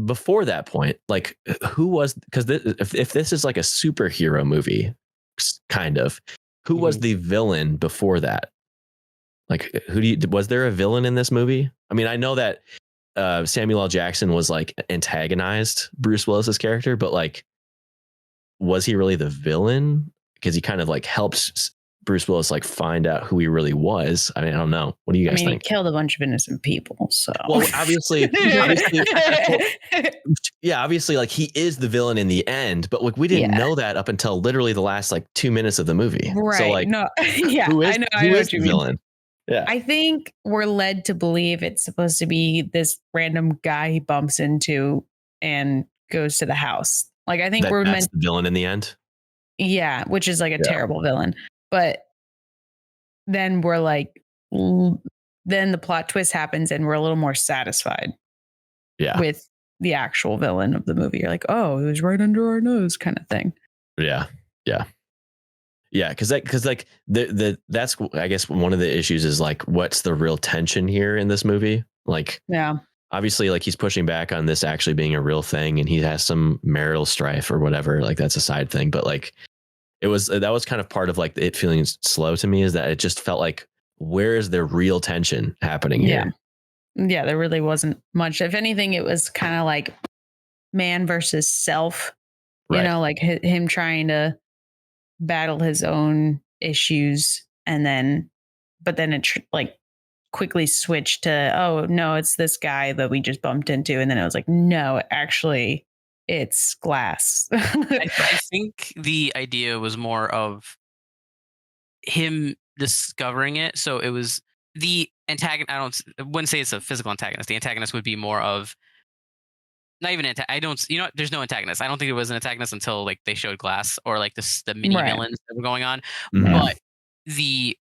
S2: Before that point, like who was, because if this is like a superhero movie, kind of, who was the villain before that? Like, was there a villain in this movie? I mean, I know that Samuel L. Jackson was like antagonized Bruce Willis's character, but like, was he really the villain? Because he kind of like helped Bruce Willis like find out who he really was. I mean, I don't know. What do you guys think?
S1: He killed a bunch of innocent people. So,
S2: well, obviously, yeah, obviously, like he is the villain in the end, but like we didn't know that up until literally the last like 2 minutes of the movie.
S1: Right?
S2: So like,
S1: no, yeah,
S2: who is
S1: the
S2: villain? Yeah,
S1: I think we're led to believe it's supposed to be this random guy he bumps into and goes to the house. Like I think
S2: that's the villain in the end.
S1: Yeah, which is like a terrible villain. But then we're like, then the plot twist happens and we're a little more satisfied with the actual villain of the movie. You're like, oh, it was right under our nose kind of thing.
S2: Yeah. Because like that's I guess one of the issues is like, what's the real tension here in this movie? Like, obviously, like he's pushing back on this actually being a real thing, and he has some marital strife or whatever. Like that's a side thing, but like that was kind of part of like it feeling slow to me, is that it just felt like, where is the real tension happening here?
S1: Yeah, there really wasn't much. If anything, it was kind of like man versus self. You know, like him trying to battle his own issues, and then it like quickly switched to, oh no, it's this guy that we just bumped into, and then it was like, no, actually it's glass.
S3: I think the idea was more of him discovering it. So it was the antagonist. I wouldn't say it's a physical antagonist. The antagonist would be more of not even there's no antagonist. I don't think it was an antagonist until like they showed glass, or like the mini villains that were going on. But the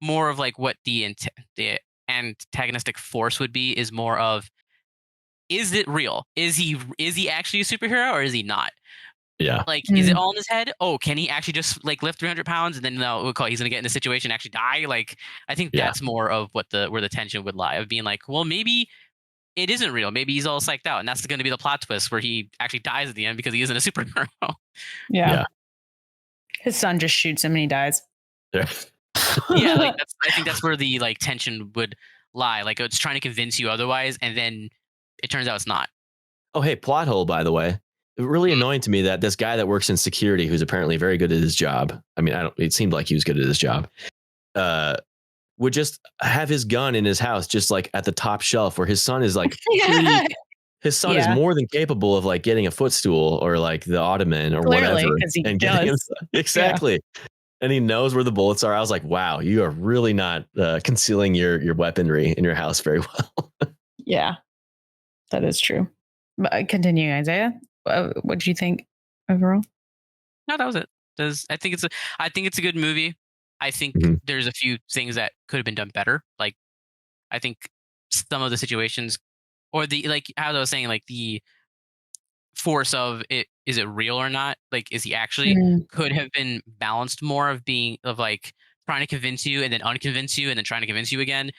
S3: more of like what the antagonistic force would be is more of, is it real? Is he actually a superhero, or is he not?
S2: Yeah.
S3: Like, is it all in his head? Oh, can he actually just like lift 300 pounds and then he's going to get in a situation and actually die? Like, I think that's more of where the tension would lie, of being like, well, maybe it isn't real. Maybe he's all psyched out, and that's going to be the plot twist where he actually dies at the end because he isn't a superhero.
S1: Yeah. His son just shoots him and he dies.
S2: Yeah.
S3: Like I think that's where the like tension would lie. Like it's trying to convince you otherwise, and then it turns out it's not.
S2: Oh, hey, plot hole, by the way. Really annoying to me that this guy that works in security, who's apparently very good at his job. I mean, it seemed like he was good at his job. Would just have his gun in his house, just like at the top shelf, where his son is like, his son is more than capable of like getting a footstool or like the ottoman or whatever, and getting him, exactly. And he knows where the bullets are. I was like, wow, you are really not concealing your weaponry in your house very well.
S1: Yeah, that is true. But continue, Isaiah. What do you think overall?
S3: No, that was it. I think it's a good movie. I think there's a few things that could have been done better. Like, I think some of the situations, or the, like, how I was saying, like the force of it, is it real or not? Like, is he actually, could have been balanced more, of like trying to convince you and then unconvince you and then trying to convince you again.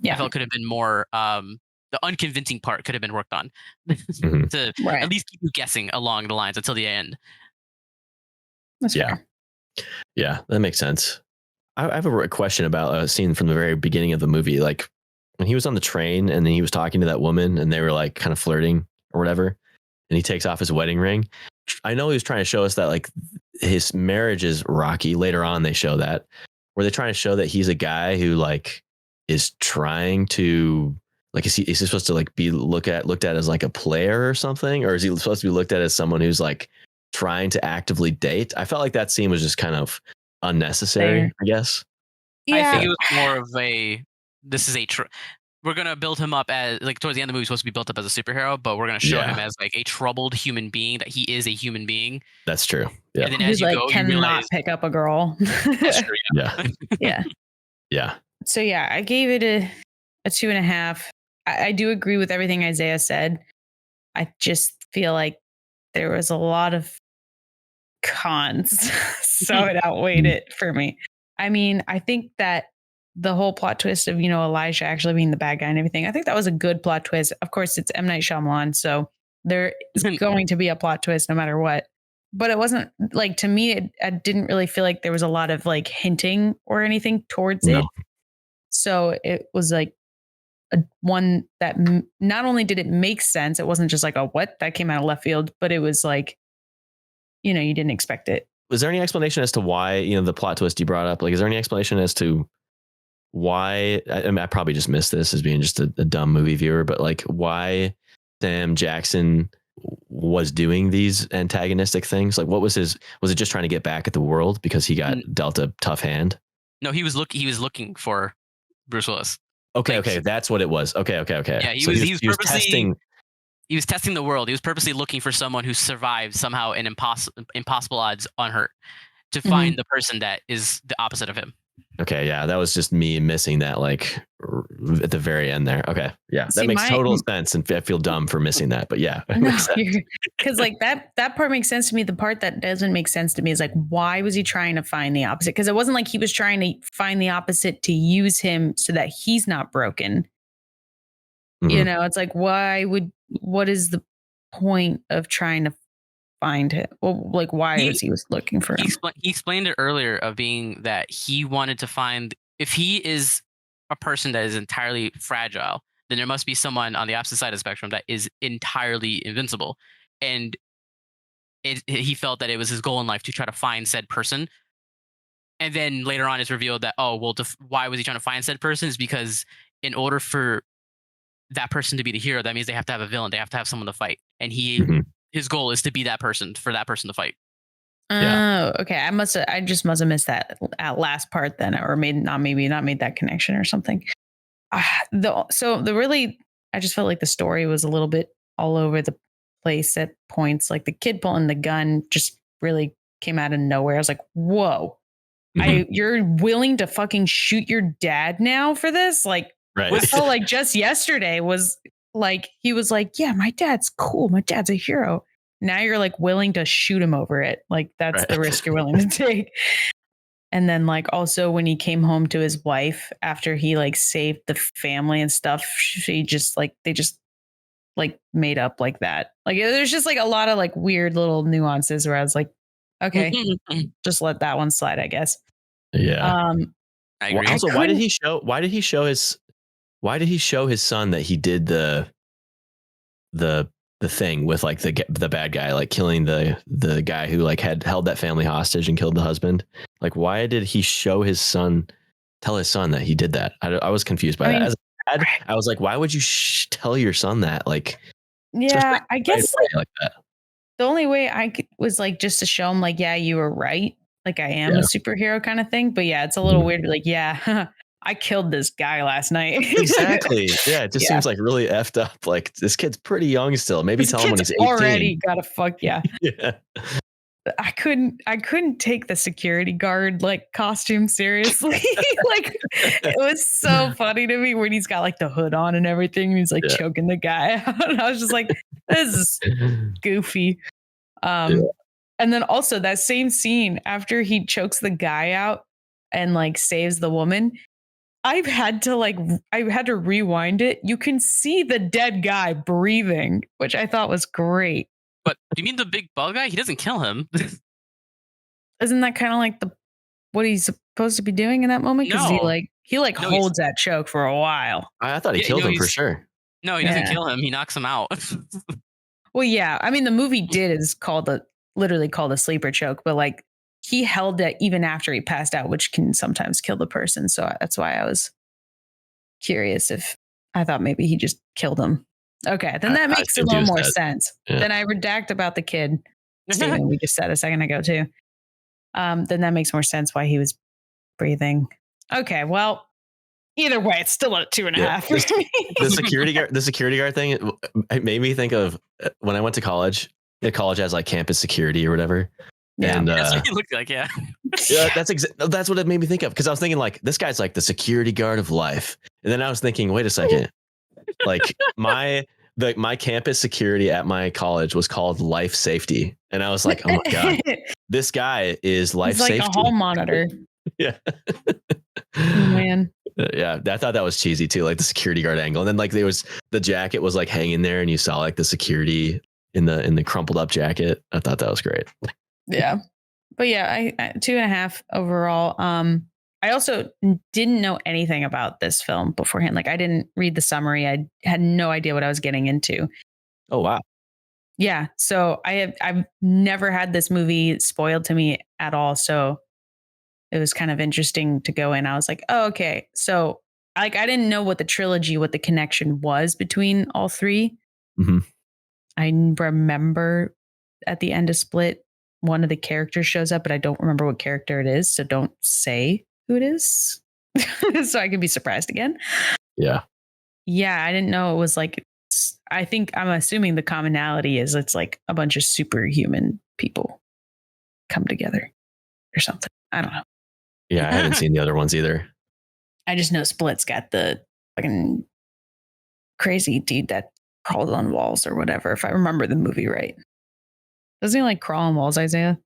S3: I felt could have been more, the unconvincing part could have been worked on to at least keep you guessing along the lines until the end.
S1: That's fair.
S2: Yeah, that makes sense. I have a question about a scene from the very beginning of the movie. Like when he was on the train and then he was talking to that woman and they were like kind of flirting or whatever, and he takes off his wedding ring. I know he was trying to show us that like his marriage is rocky. Later on, they show that, where they're trying to show that he's a guy who like is trying to, like, is he supposed to like be looked at as like a player or something? Or is he supposed to be looked at as someone who's like trying to actively date? I felt like that scene was just kind of unnecessary, I guess.
S3: I think it was more of we're going to build him up as, like, towards the end of the movie, he's supposed to be built up as a superhero, but we're going to show him as like a troubled human being, that he is a human being.
S2: That's true. Yeah.
S1: And then as you go, cannot you realize, pick up a girl.
S3: That's true.
S2: Yeah.
S1: So yeah, I gave it a 2.5. I do agree with everything Isaiah said. I just feel like there was a lot of cons, so it outweighed it for me. I mean, I think that the whole plot twist of, Elijah actually being the bad guy and everything, I think that was a good plot twist. Of course, it's M. Night Shyamalan, so there is going to be a plot twist no matter what. but it wasn't like, to me, I didn't really feel like there was a lot of like hinting or anything towards it.
S2: No.
S1: So it was like one that not only did it make sense, it wasn't just like a what that came out of left field, but it was like, you didn't expect it.
S2: Was there any explanation as to why, the plot twist you brought up? Like, is there any explanation as to why? I mean, I probably just missed this as being just a dumb movie viewer, but like why Sam Jackson was doing these antagonistic things? Like, what was was it just trying to get back at the world because he got dealt a tough hand?
S3: No, he was looking for Bruce Willis.
S2: Okay, that's what it was. Okay.
S3: Yeah, he was testing. He was testing the world. He was purposely looking for someone who survived somehow in impossible odds unhurt to find the person that is the opposite of him.
S2: Okay, yeah, that was just me missing that, like at the very end there. Okay, yeah, that makes total sense, and I feel dumb for missing that, but yeah,
S1: because like that part makes sense to me. The part that doesn't make sense to me is like, why was he trying to find the opposite? Because it wasn't like he was trying to find the opposite to use him so that he's not broken. It's like, what is the point of trying to find him? Well, like, why was he looking for him?
S3: He explained it earlier of being that he wanted to find, if he is a person that is entirely fragile, then there must be someone on the opposite side of the spectrum that is entirely invincible. And he felt that it was his goal in life to try to find said person. And then later on it's revealed that, why was he trying to find said person? Is because in order for that person to be the hero, that means they have to have a villain. They have to have someone to fight. And his goal is to be that person, for that person to fight.
S1: Oh, okay. I just must have missed that last part then, or not made that connection or something. I just felt like the story was a little bit all over the place at points. Like the kid pulling the gun just really came out of nowhere. I was like, whoa, you're willing to fucking shoot your dad now for this? Like,
S2: right.
S1: So like just yesterday was like, he was like, yeah, my dad's cool. My dad's a hero. Now you're like willing to shoot him over it. Like that's the risk you're willing to take. And then like also when he came home to his wife after he like saved the family and stuff, they just like made up like that. Like there's just like a lot of like weird little nuances where I was like, okay, just let that one slide, I guess.
S2: Yeah.
S3: I agree.
S2: Also, why did he show his son that he did the thing with like the bad guy, like killing the guy who like had held that family hostage and killed the husband? Like, why did he tell his son that he did that? I was confused by that. As a dad, I was like, why would you tell your son that? Like,
S1: yeah, I guess
S2: like that.
S1: The only way I could was like just to show him like, yeah, you were right. Like I am a superhero kind of thing. But yeah, it's a little weird. Like, yeah, I killed this guy last night.
S2: Exactly. Yeah. It just seems like really effed up. Like this kid's pretty young still. Maybe tell him when he's 18.
S1: Already got to fuck. Yeah.
S2: Yeah.
S1: I couldn't take the security guard like costume seriously. Like it was so funny to me when he's got like the hood on and everything. He's like choking the guy out. And I was just like, this is goofy. And then also that same scene after he chokes the guy out and like saves the woman, I had to rewind it. You can see the dead guy breathing, which I thought was great.
S3: But do you mean the big bug guy? He doesn't kill him.
S1: Isn't that kind of like what he's supposed to be doing in that moment? Because he holds that choke for a while.
S2: I thought he killed him for sure.
S3: No, he doesn't kill him. He knocks him out.
S1: Well, yeah. I mean, the movie is literally called a sleeper choke, but like he held it even after he passed out, which can sometimes kill the person. So that's why I was curious if I thought maybe he just killed him. Okay, then that makes a little more sense. Yeah. Then I redact about the kid statement we just said a second ago too. Then that makes more sense why he was breathing. Okay, well, either way, it's still a 2.5 for me.
S2: The security guard thing, it made me think of when I went to college. The college has like campus security or whatever.
S1: Yeah,
S2: and
S3: that's what he looked like. Yeah,
S2: that's what it made me think of, because I was thinking like this guy's like the security guard of life, and then I was thinking, wait a second, like my campus security at my college was called life safety, and I was like, oh my god, this guy is life safety.
S1: Like a hall monitor.
S2: Yeah.
S1: Oh, man.
S2: Yeah, I thought that was cheesy too, like the security guard angle, and then like there was the jacket was like hanging there, and you saw like the security in the crumpled up jacket. I thought that was great.
S1: Yeah. But yeah, I 2.5 overall. I also didn't know anything about this film beforehand. Like I didn't read the summary. I had no idea what I was getting into.
S2: Oh wow.
S1: Yeah. So I've never had this movie spoiled to me at all. So it was kind of interesting to go in. I was like, oh, okay. So like I didn't know what the connection was between all three.
S2: Mm-hmm.
S1: I remember at the end of Split, one of the characters shows up, but I don't remember what character it is. So don't say who it is. So I can be surprised again.
S2: Yeah.
S1: Yeah, I didn't know it was like, I'm assuming the commonality is it's like a bunch of superhuman people come together or something. I don't know.
S2: Yeah, I haven't seen the other ones either.
S1: I just know Split's got the fucking crazy dude that crawls on walls or whatever, if I remember the movie right. Doesn't he like crawl on walls, Isaiah?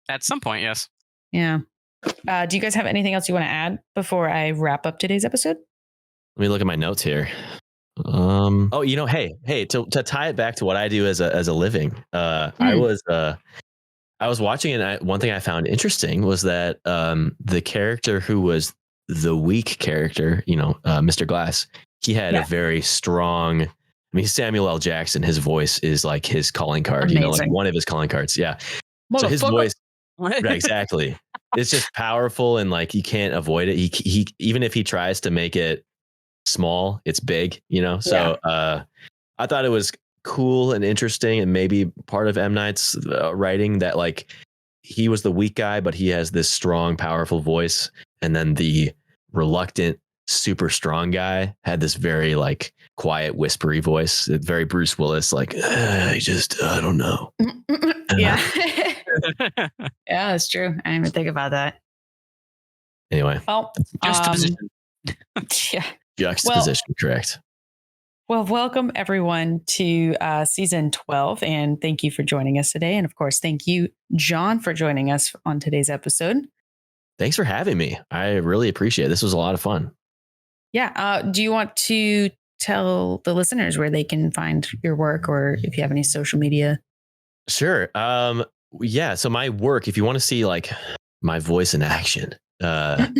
S3: At some point, yes.
S1: Yeah. Do you guys have anything else you want to add before I wrap up today's episode?
S2: Let me look at my notes here. Oh, hey, to tie it back to what I do as a living, I was watching, and one thing I found interesting was that the character who was the weak character, Mr. Glass, he had a very strong. I mean, Samuel L. Jackson, his voice is like his calling card.
S1: Amazing.
S2: Like one of his calling cards. Yeah. So his voice, right, exactly. It's just powerful, and like you can't avoid it. He even if he tries to make it small, it's big. So I thought it was cool and interesting, and maybe part of M. Night's writing that like he was the weak guy, but he has this strong, powerful voice, and then the reluctant, super strong guy had this very like quiet, whispery voice, very Bruce Willis, like I don't know.
S1: Yeah. Yeah, that's true. I didn't even think about that.
S2: Anyway,
S3: juxtaposition.
S1: Yeah,
S2: juxtaposition, correct.
S1: Well, welcome everyone to season 12, and thank you for joining us today. And of course, thank you, John, for joining us on today's episode.
S2: Thanks for having me. I really appreciate it. This was a lot of fun.
S1: Yeah. Do you want to tell the listeners where they can find your work, or if you have any social media?
S2: Sure. Yeah. So my work, if you want to see like my voice in action,
S1: other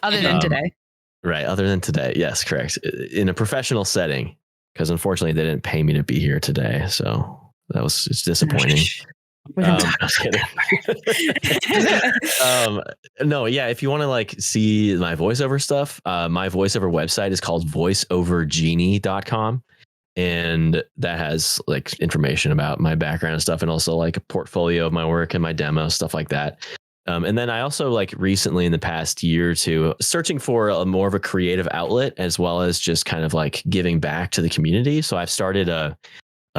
S1: than today.
S2: Right. Other than today. Yes, correct. In a professional setting, because unfortunately they didn't pay me to be here today. So it's disappointing. Just kidding. No, yeah. If you want to like see my voiceover stuff, my voiceover website is called voiceovergenie.com. And that has like information about my background and stuff, and also like a portfolio of my work and my demo, stuff like that. And then I also like recently in the past year or two, searching for a more of a creative outlet, as well as just kind of like giving back to the community. So I've started a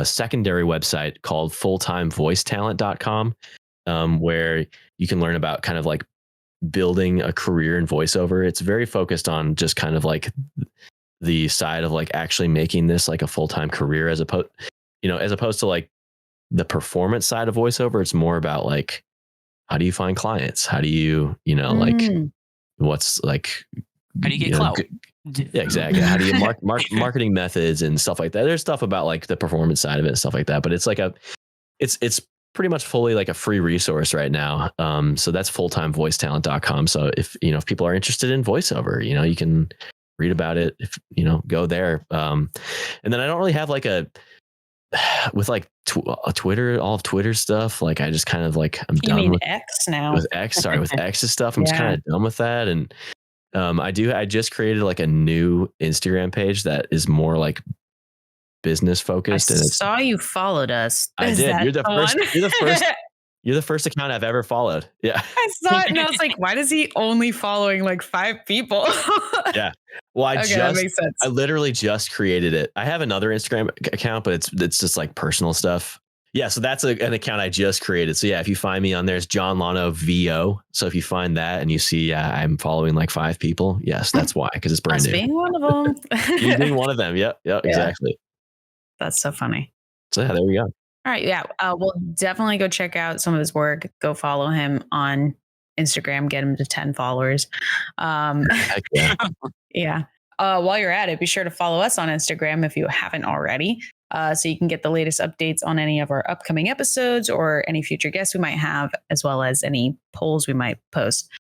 S2: secondary website called fulltimevoicetalent.com, where you can learn about kind of like building a career in voiceover. It's very focused on just kind of like the side of like actually making this like a full-time career, as opposed to like the performance side of voiceover. It's more about like, how do you find clients? How do you, like what's like,
S3: how do you get clout?
S2: Yeah, exactly. How do you marketing methods and stuff like that? There's stuff about like the performance side of it and stuff like that, but it's like it's pretty much fully like a free resource right now. So that's fulltimevoicetalent.com. So if people are interested in voiceover, you can read about it, if go there. And then I don't really have like with like Twitter, all of Twitter's stuff. Like I just kind of like, I'm done with
S1: X now.
S2: With X's stuff. I'm just kind of done with that. And I just created like a new Instagram page that is more like business focused.
S1: I saw you followed us.
S2: I did. You're the first. You're the first account I've ever followed. Yeah.
S1: I saw it and I was like, why is he only following like 5 people?
S2: Yeah. Well,
S1: that makes sense.
S2: I literally just created it. I have another Instagram account, but it's just like personal stuff. Yeah. So that's an account I just created. So yeah, if you find me on there, it's John Lano VO. So if you find that and you see I'm following like 5 people, yes, that's why, because it's brand new.
S1: Being one of them.
S2: You being one of them. Yep. Exactly.
S1: That's so funny.
S2: So yeah, there we go.
S1: All right. Yeah. We'll definitely go check out some of his work. Go follow him on Instagram. Get him to 10 followers. Yeah. While you're at it, be sure to follow us on Instagram if you haven't already. So you can get the latest updates on any of our upcoming episodes or any future guests we might have, as well as any polls we might post.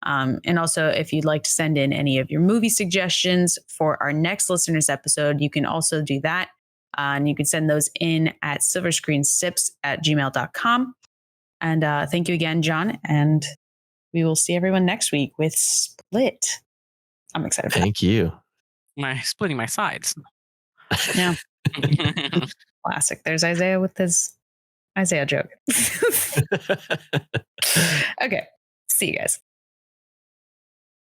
S1: And also, if you'd like to send in any of your movie suggestions for our next listeners episode, you can also do that. And you can send those in at silverscreensips@gmail.com. And thank you again, John. And we will see everyone next week with Split. I'm excited for
S2: Thank you.
S3: Splitting my sides.
S1: Yeah. Classic. There's Isaiah with his Isaiah joke. Okay. See you guys.